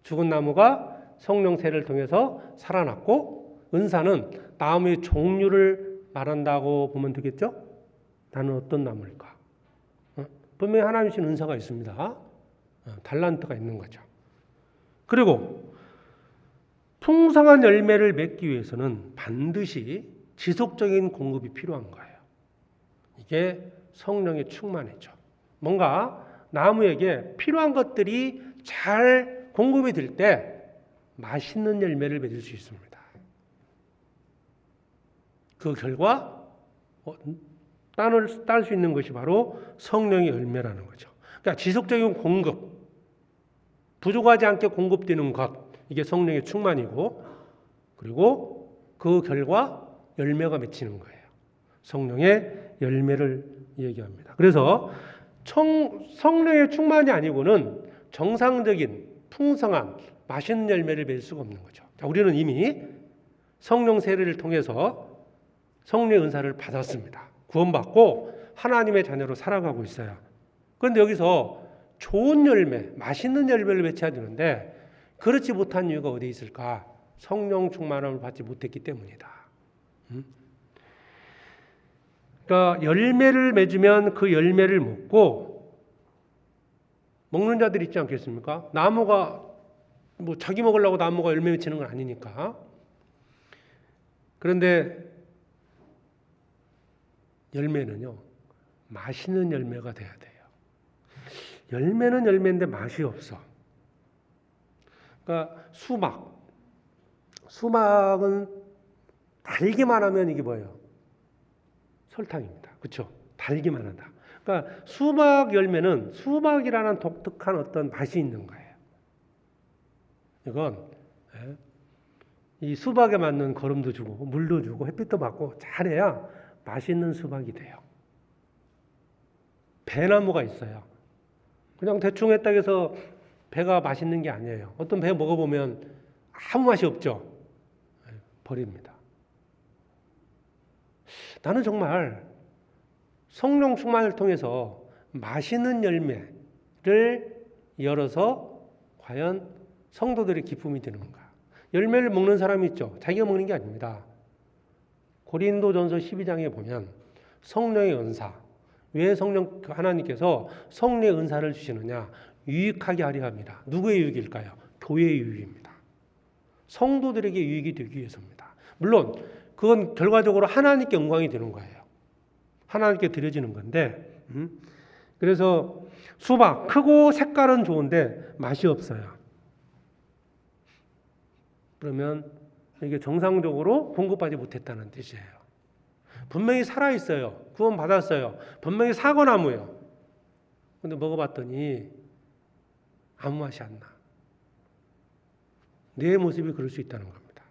죽은 나무가 성령 세례를 통해서 살아났고, 은사는 나무의 종류를 말한다고 보면 되겠죠? 나는 어떤 나무일까? 분명히 하나님 주신 은사가 있습니다. 달란트가 있는 거죠. 그리고 풍성한 열매를 맺기 위해서는 반드시 지속적인 공급이 필요한 거예요. 이게 성령의 충만이죠. 뭔가 나무에게 필요한 것들이 잘 공급이 될 때 맛있는 열매를 맺을 수 있습니다. 그 결과 딸 수 있는 것이 바로 성령의 열매라는 거죠. 그러니까 지속적인 공급, 부족하지 않게 공급되는 것, 이게 성령의 충만이고, 그리고 그 결과 열매가 맺히는 거예요. 성령의 열매를 얘기합니다. 그래서 성령의 충만이 아니고는 정상적인 풍성한 맛있는 열매를 맺을 수가 없는 거죠. 자, 우리는 이미 성령 세례를 통해서 성령의 은사를 받았습니다. 구원받고 하나님의 자녀로 살아가고 있어요. 그런데 여기서 좋은 열매, 맛있는 열매를 맺혀야 되는데 그렇지 못한 이유가 어디에 있을까? 성령 충만함을 받지 못했기 때문이다. 그러니까 열매를 맺으면 그 열매를 먹는 자들 있지 않겠습니까? 나무가 자기 먹으려고 나무가 열매 맺히는 건 아니니까. 그런데 열매는요, 맛있는 열매가 돼야 돼요. 열매는 열매인데 맛이 없어. 그러니까 수박은 달기만 하면 이게 뭐예요? 설탕입니다. 그렇죠? 달기만 하다. 그러니까 수박 열매는 수박이라는 독특한 어떤 맛이 있는 거예요. 이건 이 수박에 맞는 거름도 주고 물도 주고 햇빛도 받고 잘해야 맛있는 수박이 돼요. 배나무가 있어요. 그냥 대충 했다 해서 배가 맛있는 게 아니에요. 어떤 배 먹어보면 아무 맛이 없죠. 버립니다. 나는 정말 성령 충만을 통해서 맛있는 열매를 열어서 과연 성도들의 기쁨이 되는가. 열매를 먹는 사람이 있죠. 자기가 먹는 게 아닙니다. 고린도전서 12장에 보면 성령의 은사, 왜 하나님께서 성령의 은사를 주시느냐? 유익하게 하려 합니다. 누구의 유익일까요? 교회의 유익입니다. 성도들에게 유익이 되기 위해서입니다. 물론 그건 결과적으로 하나님께 영광이 되는 거예요. 하나님께 드려지는 건데, 그래서 수박 크고 색깔은 좋은데 맛이 없어요. 그러면 이게 정상적으로 공급하지 못했다는 뜻이에요. 분명히 살아있어요. 구원 받았어요. 분명히 사과나무예요. 근데 먹어봤더니 아무 맛이 안 나. 내 모습이 그럴 수 있다는 겁니다.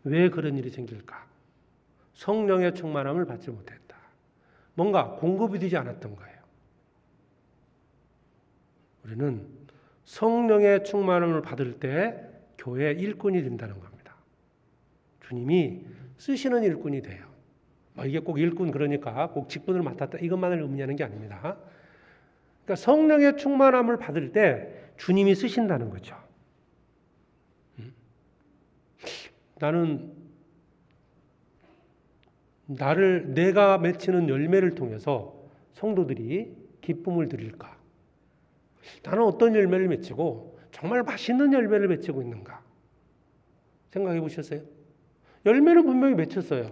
왜 그런 일이 생길까? 성령의 충만함을 받지 못했다. 뭔가 공급이 되지 않았던 거예요. 우리는 성령의 충만함을 받을 때 교회 일꾼이 된다는 겁니다. 주님이 쓰시는 일꾼이 돼요. 이게 꼭 일꾼 그러니까 꼭 직분을 맡았다 이것만을 의미하는 게 아닙니다. 그러니까 성령의 충만함을 받을 때 주님이 쓰신다는 거죠. 나는 내가 맺히는 열매를 통해서 성도들이 기쁨을 드릴까? 나는 어떤 열매를 맺히고 정말 맛있는 열매를 맺히고 있는가? 생각해 보셨어요? 열매는 분명히 맺혔어요.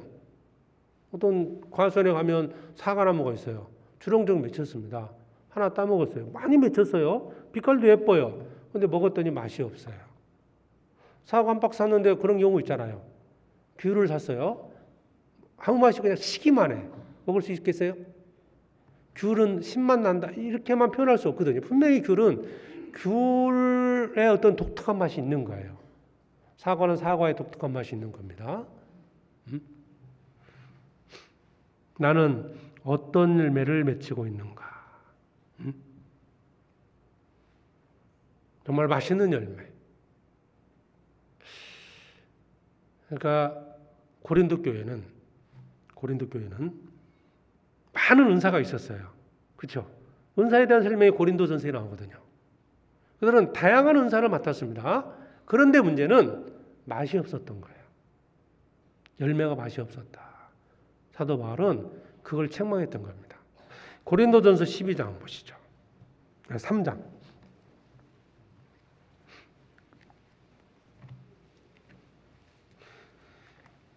어떤 과수원에 가면 사과나무가 있어요. 주렁주렁 맺혔습니다. 하나 따먹었어요. 많이 맺혔어요. 빛깔도 예뻐요. 근데 먹었더니 맛이 없어요. 사과 한 박스 샀는데 그런 경우 있잖아요. 귤을 샀어요. 아무 맛이 그냥 시기만 해. 먹을 수 있겠어요? 귤은 신맛 난다. 이렇게만 표현할 수 없거든요. 분명히 귤의 어떤 독특한 맛이 있는 거예요. 사과는 사과의 독특한 맛이 있는 겁니다. 나는 어떤 열매를 맺히고 있는가? 정말 맛있는 열매. 그러니까 고린도 교회는 많은 은사가 있었어요. 그렇죠? 은사에 대한 설명이 고린도전서에 나오거든요. 그들은 다양한 은사를 맡았습니다. 그런데 문제는 맛이 없었던 거예요. 열매가 맛이 없었다. 사도 바울은 그걸 책망했던 겁니다. 고린도전서 12장 보시죠. 3장.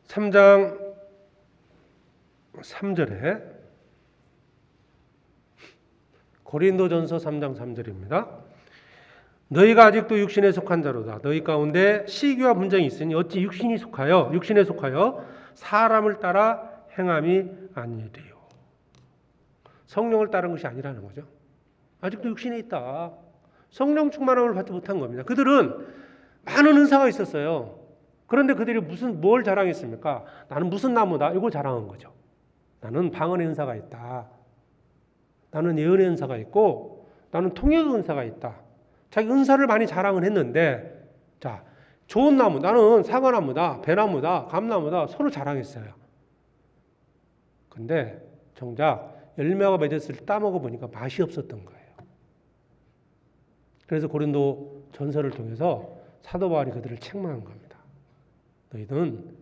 3장 3절에 고린도전서 3장 3절입니다. 너희가 아직도 육신에 속한 자로다. 너희 가운데 시기와 분쟁이 있으니 어찌 육신에 속하여 사람을 따라 행함이 아니래요. 성령을 따른 것이 아니라는 거죠. 아직도 육신에 있다. 성령 충만함을 받지 못한 겁니다. 그들은 많은 은사가 있었어요. 그런데 그들이 뭘 자랑했습니까? 나는 무슨 나무다. 이걸 자랑한 거죠. 나는 방언의 은사가 있다. 나는 예언의 은사가 있고 나는 통역의 은사가 있다. 자기 은사를 많이 자랑을 했는데 자, 좋은 나무, 나는 사과나무다, 배나무다, 감나무다 서로 자랑했어요. 근데 정작 열매가 맺었을 때 따먹어 보니까 맛이 없었던 거예요. 그래서 고린도 전서를 통해서 사도 바울이 그들을 책망한 겁니다. 너희는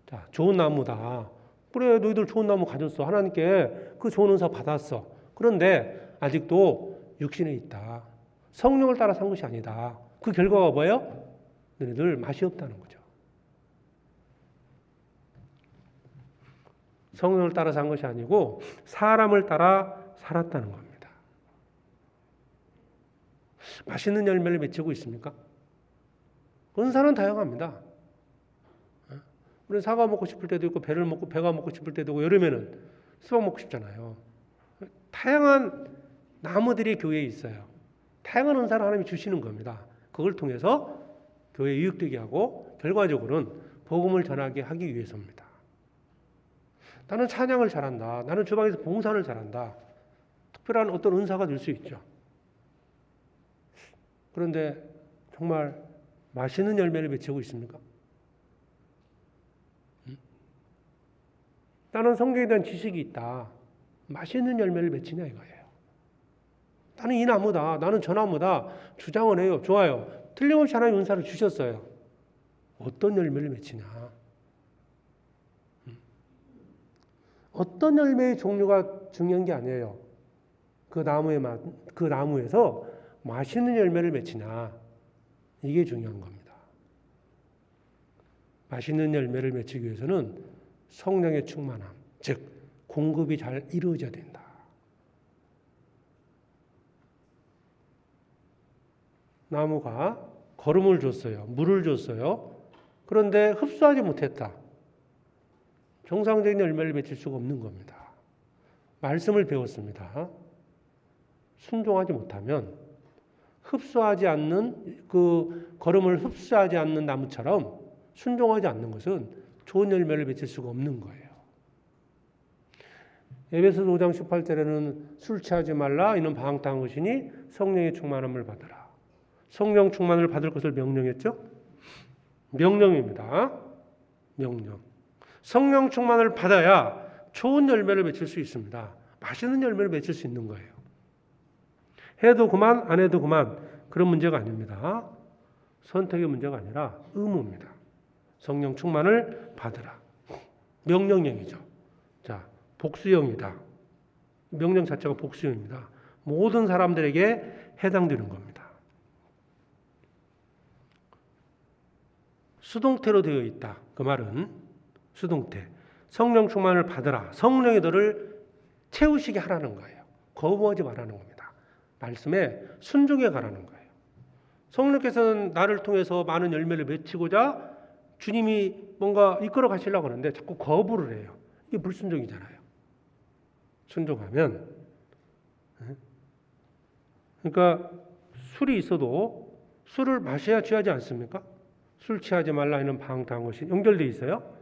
자, 좋은 나무다. 그래, 너희들 좋은 나무 가졌어. 하나님께 그 좋은 은사 받았어. 그런데 아직도 육신에 있다. 성령을 따라 산 것이 아니다. 그 결과가 뭐예요? 너희들 맛이 없다는 거죠. 성령을 따라 산 것이 아니고 사람을 따라 살았다는 겁니다. 맛있는 열매를 맺히고 있습니까? 은사는 다양합니다. 우리는 사과 먹고 싶을 때도 있고 배가 먹고 싶을 때도 있고 여름에는 수박 먹고 싶잖아요. 다양한 나무들이 교회에 있어요. 다양한 은사를 하나님이 주시는 겁니다. 그걸 통해서 교회에 이익되게 하고 결과적으로는 복음을 전하게 하기 위해서입니다. 나는 찬양을 잘한다. 나는 주방에서 봉사를 잘한다. 특별한 어떤 은사가 될 수 있죠. 그런데 정말 맛있는 열매를 맺히고 있습니까? 나는 성경에 대한 지식이 있다. 맛있는 열매를 맺히냐 이거예요. 나는 이 나무다. 나는 저 나무다. 주장을 해요. 좋아요. 틀림없이 하나님 은사를 주셨어요. 어떤 열매를 맺히냐. 어떤 열매의 종류가 중요한 게 아니에요. 그 나무에서 맛있는 열매를 맺히냐. 이게 중요한 겁니다. 맛있는 열매를 맺히기 위해서는 성령의 충만함, 즉 공급이 잘 이루어져야 된다. 나무가 거름을 줬어요. 물을 줬어요. 그런데 흡수하지 못했다. 정상적인 열매를 맺힐 수가 없는 겁니다. 말씀을 배웠습니다. 순종하지 못하면 흡수하지 않는 그 거름을 흡수하지 않는 나무처럼 순종하지 않는 것은 좋은 열매를 맺힐 수가 없는 거예요. 에베소서 5장 18절에는 술 취하지 말라 이는 방탕한 것이니 성령의 충만함을 받으라. 성령 충만을 받을 것을 명령했죠? 명령입니다. 명령. 성령 충만을 받아야 좋은 열매를 맺힐 수 있습니다. 맛있는 열매를 맺힐 수 있는 거예요. 해도 그만, 안 해도 그만. 그런 문제가 아닙니다. 선택의 문제가 아니라 의무입니다. 성령 충만을 받으라. 명령형이죠. 자, 복수형이다. 명령 자체가 복수형입니다. 모든 사람들에게 해당되는 겁니다. 수동태로 되어 있다. 그 말은 수동태. 성령 충만을 받으라. 성령의 너를 채우시게 하라는 거예요. 거부하지 말라는 겁니다. 말씀에 순종해 가라는 거예요. 성령께서는 나를 통해서 많은 열매를 맺히고자 주님이 뭔가 이끌어 가시려고 하는데 자꾸 거부를 해요. 이게 불순종이잖아요. 순종하면, 그러니까 술이 있어도 술을 마셔야 취하지 않습니까? 술 취하지 말라 하는 방탕한 것이 연결되어 있어요.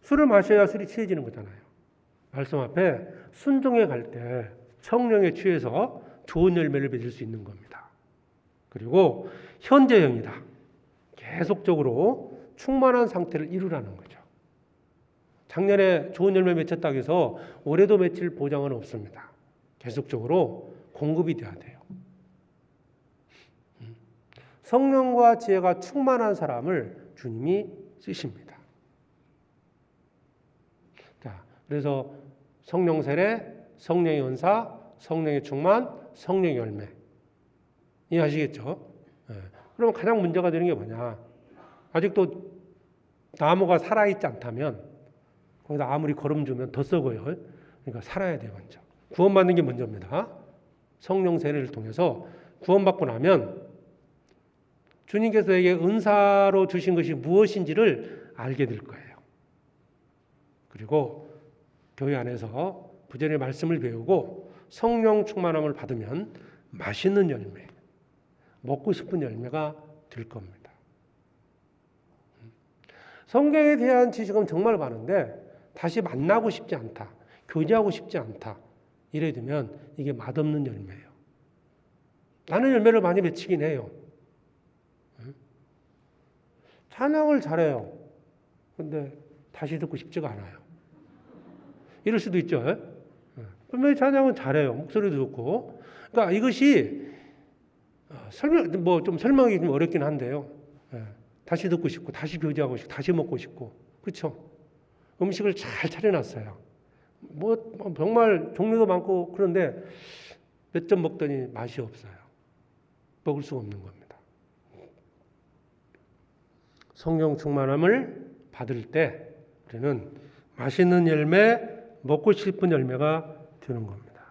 술을 마셔야 술이 취해지는 거잖아요. 말씀 앞에 순종해 갈 때 성령에 취해서 좋은 열매를 맺을 수 있는 겁니다. 그리고 현재형이다. 계속적으로 충만한 상태를 이루라는 거죠. 작년에 좋은 열매 맺혔다고 해서 올해도 맺힐 보장은 없습니다. 계속적으로 공급이 돼야 돼요. 성령과 지혜가 충만한 사람을 주님이 쓰십니다. 자, 그래서 성령 세례, 성령의 은사, 성령의 충만, 성령의 열매. 이해하시겠죠? 그러면 가장 문제가 되는 게 뭐냐? 아직도 나무가 살아있지 않다면 거기다 아무리 거름 주면 더 썩어요. 그러니까 살아야 돼요, 먼저. 구원받는 게 먼저입니다. 성령 세례를 통해서 구원받고 나면 주님께서 에게 은사로 주신 것이 무엇인지를 알게 될 거예요. 그리고 교회 안에서 부전의 말씀을 배우고 성령 충만함을 받으면 맛있는 열매, 먹고 싶은 열매가 될 겁니다. 성경에 대한 지식은 정말 많은데 다시 만나고 싶지 않다, 교제하고 싶지 않다, 이래 되면 이게 맛없는 열매예요. 나는 열매를 많이 맺히긴 해요. 찬양을 잘해요. 근데 다시 듣고 싶지가 않아요. 이럴 수도 있죠. 분명히 찬양은 잘해요. 목소리도 좋고. 그러니까 이것이 좀 설명하기 좀 어렵긴 한데요. 다시 듣고 싶고, 다시 교제하고 싶고, 다시 먹고 싶고, 그렇죠? 음식을 잘 차려놨어요. 정말 종류도 많고 그런데 몇 점 먹더니 맛이 없어요. 먹을 수가 없는 겁니다. 성령 충만함을 받을 때 우리는 맛있는 열매, 먹고 싶은 열매가 되는 겁니다.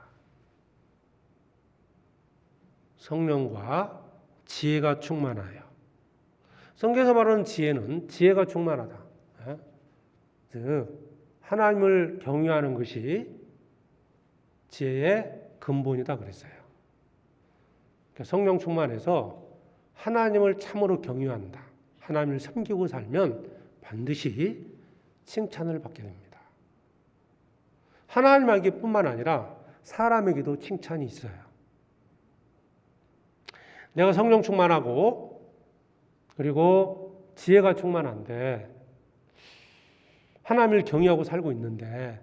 성령과 지혜가 충만하여. 성경에서 말하는 지혜는 지혜가 충만하다. 즉 하나님을 경외하는 것이 지혜의 근본이다 그랬어요. 그러니까 성령 충만해서 하나님을 참으로 경외한다. 하나님을 섬기고 살면 반드시 칭찬을 받게 됩니다. 하나님에게뿐만 아니라 사람에게도 칭찬이 있어요. 내가 성령 충만하고 그리고 지혜가 충만한데 하나님을 경외하고 살고 있는데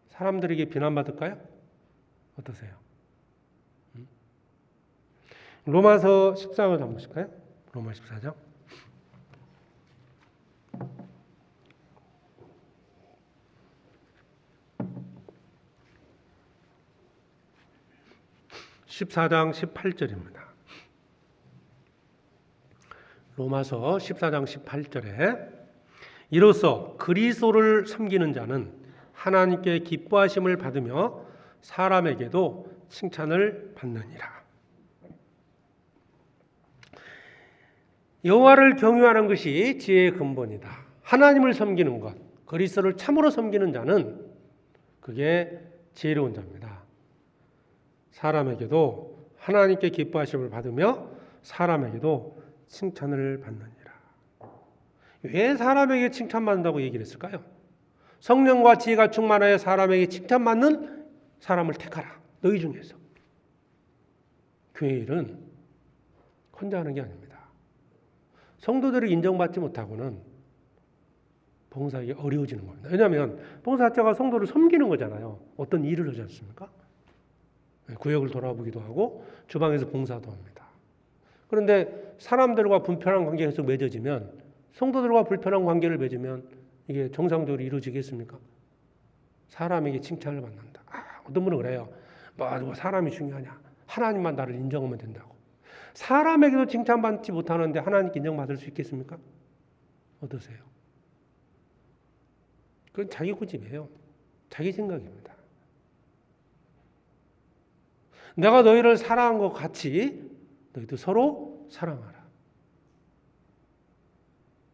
사람들에게 비난받을까요? 어떠세요? 로마서 14장을 한번 보실까요? 로마 14장. 14장 18절입니다. 로마서 14장 18절에 이로써 그리스도를 섬기는 자는 하나님께 기뻐하심을 받으며 사람에게도 칭찬을 받느니라. 여호와를 경외하는 것이 지혜의 근본이다. 하나님을 섬기는 것, 그리스도를 참으로 섬기는 자는 그게 지혜로운 자입니다. 사람에게도 하나님께 기뻐하심을 받으며 사람에게도 칭찬을 받느니라. 왜 사람에게 칭찬받는다고 얘기를 했을까요? 성령과 지혜가 충만하여 사람에게 칭찬받는 사람을 택하라. 너희 중에서. 교회 일은 혼자 하는 게 아닙니다. 성도들을 인정받지 못하고는 봉사하기 어려워지는 겁니다. 왜냐하면 봉사 자체가 성도를 섬기는 거잖아요. 어떤 일을 하지 않습니까? 구역을 돌아보기도 하고 주방에서 봉사도 합니다. 그런데 사람들과 불편한 관계가 계속 맺어지면, 성도들과 불편한 관계를 맺으면 이게 정상적으로 이루어지겠습니까? 사람에게 칭찬을 받는다. 어떤 분은 그래요. 뭐 사람이 중요하냐? 하나님만 나를 인정하면 된다고. 사람에게도 칭찬받지 못하는데 하나님께 인정받을 수 있겠습니까? 어떠세요? 그건 자기 고집이에요. 자기 생각입니다. 내가 너희를 사랑한 것 같이 너희도 서로 사랑하라.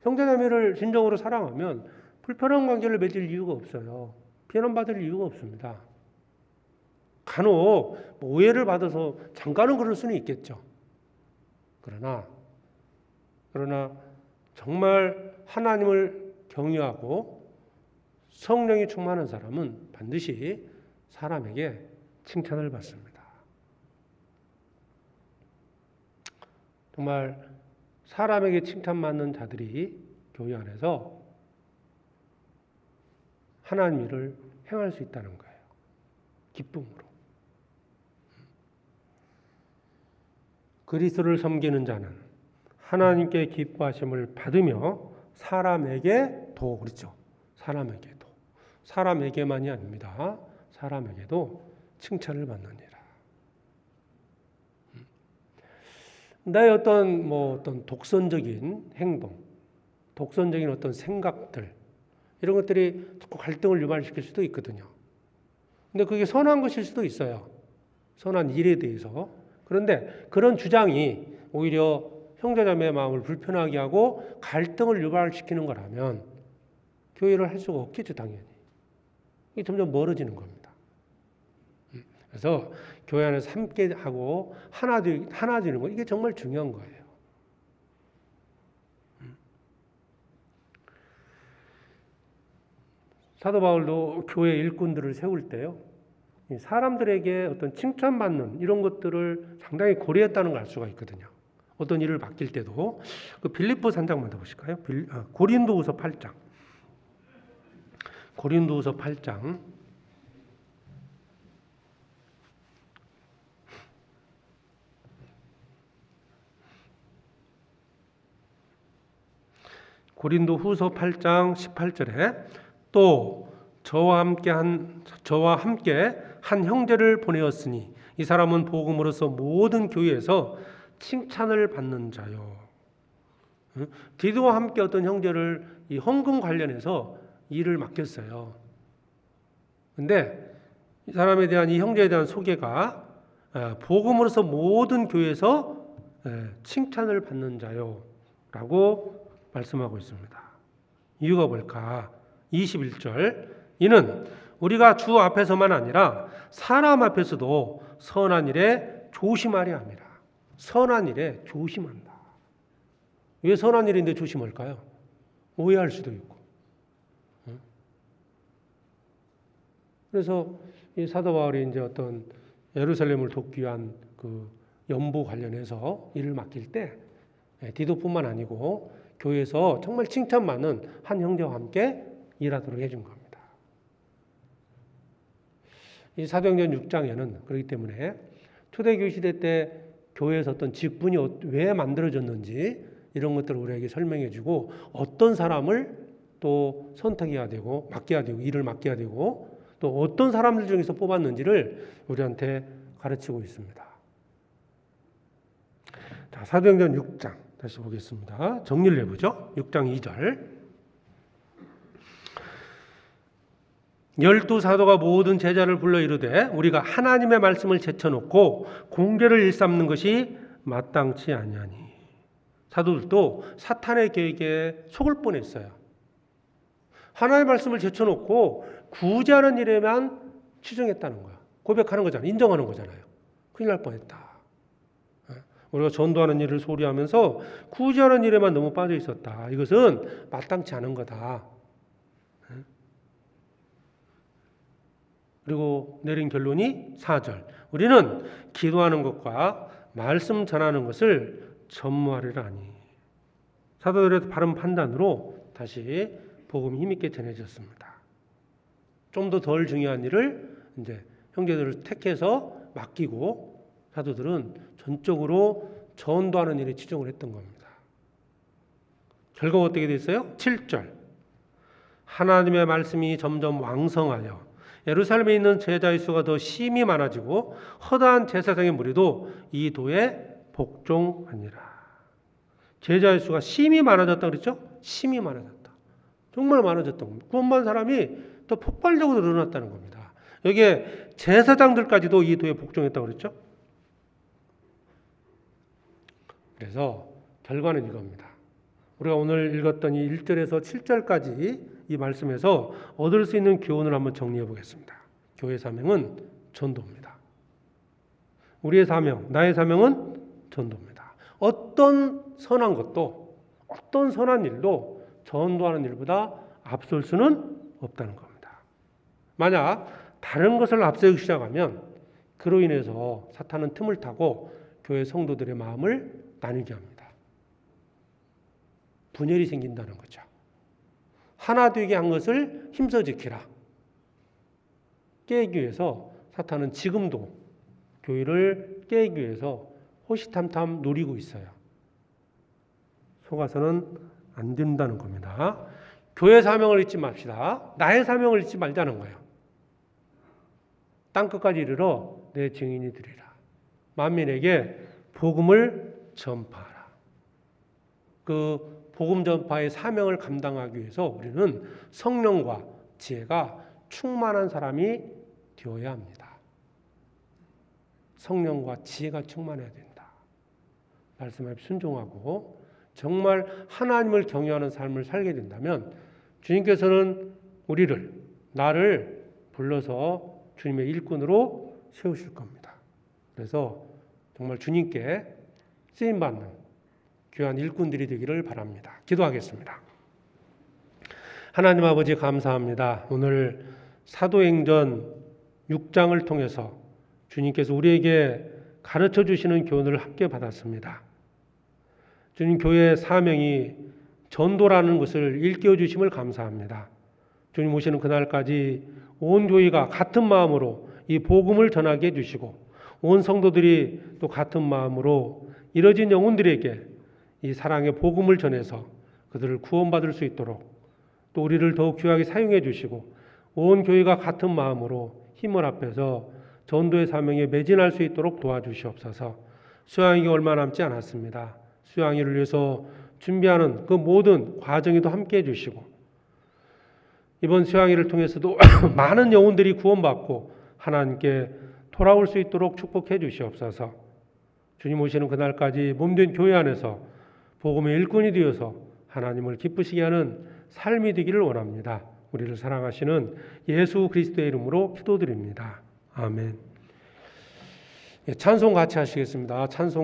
형제자매를 진정으로 사랑하면 불편한 관계를 맺을 이유가 없어요. 비난받을 이유가 없습니다. 간혹 오해를 받아서 잠깐은 그럴 수는 있겠죠. 그러나 정말 하나님을 경외하고 성령이 충만한 사람은 반드시 사람에게 칭찬을 받습니다. 정말 사람에게 칭찬받는 자들이 교회 안에서 하나님 일을 행할 수 있다는 거예요. 기쁨으로. 그리스도를 섬기는 자는 하나님께 기뻐하심을 받으며 사람에게도, 그렇죠. 사람에게도. 사람에게만이 아닙니다. 사람에게도 칭찬을 받느니라. 나의 어떤 독선적인 행동, 독선적인 어떤 생각들, 이런 것들이 자꾸 갈등을 유발시킬 수도 있거든요. 근데 그게 선한 것일 수도 있어요. 선한 일에 대해서. 그런데 그런 주장이 오히려 형제자매의 마음을 불편하게 하고 갈등을 유발시키는 거라면 교회를 할 수가 없겠죠, 당연히. 이게 점점 멀어지는 겁니다. 그래서 교회 안에서 함께 하고 하나 되는 거, 이게 정말 중요한 거예요. 사도 바울도 교회 일꾼들을 세울 때요, 사람들에게 어떤 칭찬받는 이런 것들을 상당히 고려했다는 걸 알 수가 있거든요. 어떤 일을 맡길 때도. 그 빌립보서 한 장만 더 보실까요? 고린도후서 8장. 고린도후서 8장. 고린도후서 8장 18절에 또 저와 함께 한 형제를 보내었으니 이 사람은 복음으로서 모든 교회에서 칭찬을 받는 자요. 디도와 함께 어떤 형제를 이 헌금 관련해서 일을 맡겼어요. 근데 이 사람에 대한, 이 형제에 대한 소개가 복음으로서 모든 교회에서 칭찬을 받는 자요 라고 말씀하고 있습니다. 이유가 뭘까? 21절, 이는 우리가 주 앞에서만 아니라 사람 앞에서도 선한 일에 조심하려 합니다. 선한 일에 조심한다. 왜 선한 일인데 조심할까요? 오해할 수도 있고. 그래서 이 사도 바울이 이제 어떤 예루살렘을 돕기 위한 그 연보 관련해서 일을 맡길 때 디도뿐만 아니고 교회에서 정말 칭찬 많은 한 형제와 함께 일하도록 해준 겁니다. 이 사도행전 6장에는 그렇기 때문에 초대교회 시대 때 교회에서 어떤 직분이 왜 만들어졌는지 이런 것들을 우리에게 설명해주고, 어떤 사람을 또 선택해야 되고 맡겨야 되고 일을 맡겨야 되고 또 어떤 사람들 중에서 뽑았는지를 우리한테 가르치고 있습니다. 자, 사도행전 6장 다시 보겠습니다. 정리를 해보죠. 6장 2절. 12사도가 모든 제자를 불러 이르되 우리가 하나님의 말씀을 제쳐놓고 공개를 일삼는 것이 마땅치 아니하니. 사도들도 사탄의 계획에 속을 뻔했어요. 하나님의 말씀을 제쳐놓고 구제하는 일에만 치중했다는 거야. 고백하는 거잖아요. 인정하는 거잖아요. 큰일 날 뻔했다. 우리가 전도하는 일을 소리하면서 구제하는 일에만 너무 빠져 있었다. 이것은 마땅치 않은 거다. 그리고 내린 결론이 4절. 우리는 기도하는 것과 말씀 전하는 것을 전무하리라 하니. 사도들의 바른 판단으로 다시 복음이 힘있게 전해졌습니다. 좀 더 덜 중요한 일을 이제 형제들을 택해서 맡기고 사도들은 전적으로 전도하는 일에 치중을 했던 겁니다. 결과가 어떻게 됐어요? 7절. 하나님의 말씀이 점점 왕성하여 예루살렘에 있는 제자의 수가 더 심히 많아지고 허다한 제사장의 무리도 이 도에 복종하니라. 제자의 수가 심히 많아졌다 그랬죠? 심히 많아졌다. 정말 많아졌던 겁니다. 구원받은 사람이 더 폭발적으로 늘어났다는 겁니다. 여기에 제사장들까지도 이 도에 복종했다고 그랬죠? 그래서 결과는 이겁니다. 우리가 오늘 읽었던 이 1절에서 7절까지 이 말씀에서 얻을 수 있는 교훈을 한번 정리해 보겠습니다. 교회의 사명은 전도입니다. 우리의 사명, 나의 사명은 전도입니다. 어떤 선한 것도, 어떤 선한 일도 전도하는 일보다 앞설 수는 없다는 겁니다. 만약 다른 것을 앞세우기 시작하면 그로 인해서 사탄은 틈을 타고 교회 성도들의 마음을 나누게 합니다. 분열이 생긴다는 거죠. 하나 되게 한 것을 힘써 지키라. 깨기 위해서 사탄은 지금도 교회를 깨기 위해서 호시탐탐 노리고 있어요. 속아서는 안 된다는 겁니다. 교회 사명을 잊지 맙시다. 나의 사명을 잊지 말자는 거예요. 땅끝까지 이르러 내 증인이 되리라. 만민에게 복음을 전파하라. 그 복음 전파의 사명을 감당하기 위해서 우리는 성령과 지혜가 충만한 사람이 되어야 합니다. 성령과 지혜가 충만해야 된다. 말씀에 순종하고 정말 하나님을 경외하는 삶을 살게 된다면 주님께서는 나를 불러서 주님의 일꾼으로 세우실 겁니다. 그래서 정말 주님께 쓰임받는 귀한 일꾼들이 되기를 바랍니다. 기도하겠습니다. 하나님 아버지 감사합니다. 오늘 사도행전 6장을 통해서 주님께서 우리에게 가르쳐 주시는 교훈을 함께 받았습니다. 주님 교회의 사명이 전도라는 것을 일깨워 주심을 감사합니다. 주님 오시는 그날까지 온 교회가 같은 마음으로 이 복음을 전하게 해주시고 온 성도들이 또 같은 마음으로 이뤄진 영혼들에게 이 사랑의 복음을 전해서 그들을 구원받을 수 있도록 또 우리를 더욱 귀하게 사용해 주시고 온 교회가 같은 마음으로 힘을 합해서 전도의 사명에 매진할 수 있도록 도와주시옵소서. 수양회가 얼마 남지 않았습니다. 수양회를 위해서 준비하는 그 모든 과정에도 함께 해주시고 이번 수양회를 통해서도 많은 영혼들이 구원받고 하나님께 돌아올 수 있도록 축복해 주시옵소서. 주님 오시는 그날까지 몸된 교회 안에서 복음의 일꾼이 되어서 하나님을 기쁘시게 하는 삶이 되기를 원합니다. 우리를 사랑하시는 예수 그리스도의 이름으로 기도드립니다. 아멘. 찬송 같이 하시겠습니다. 찬송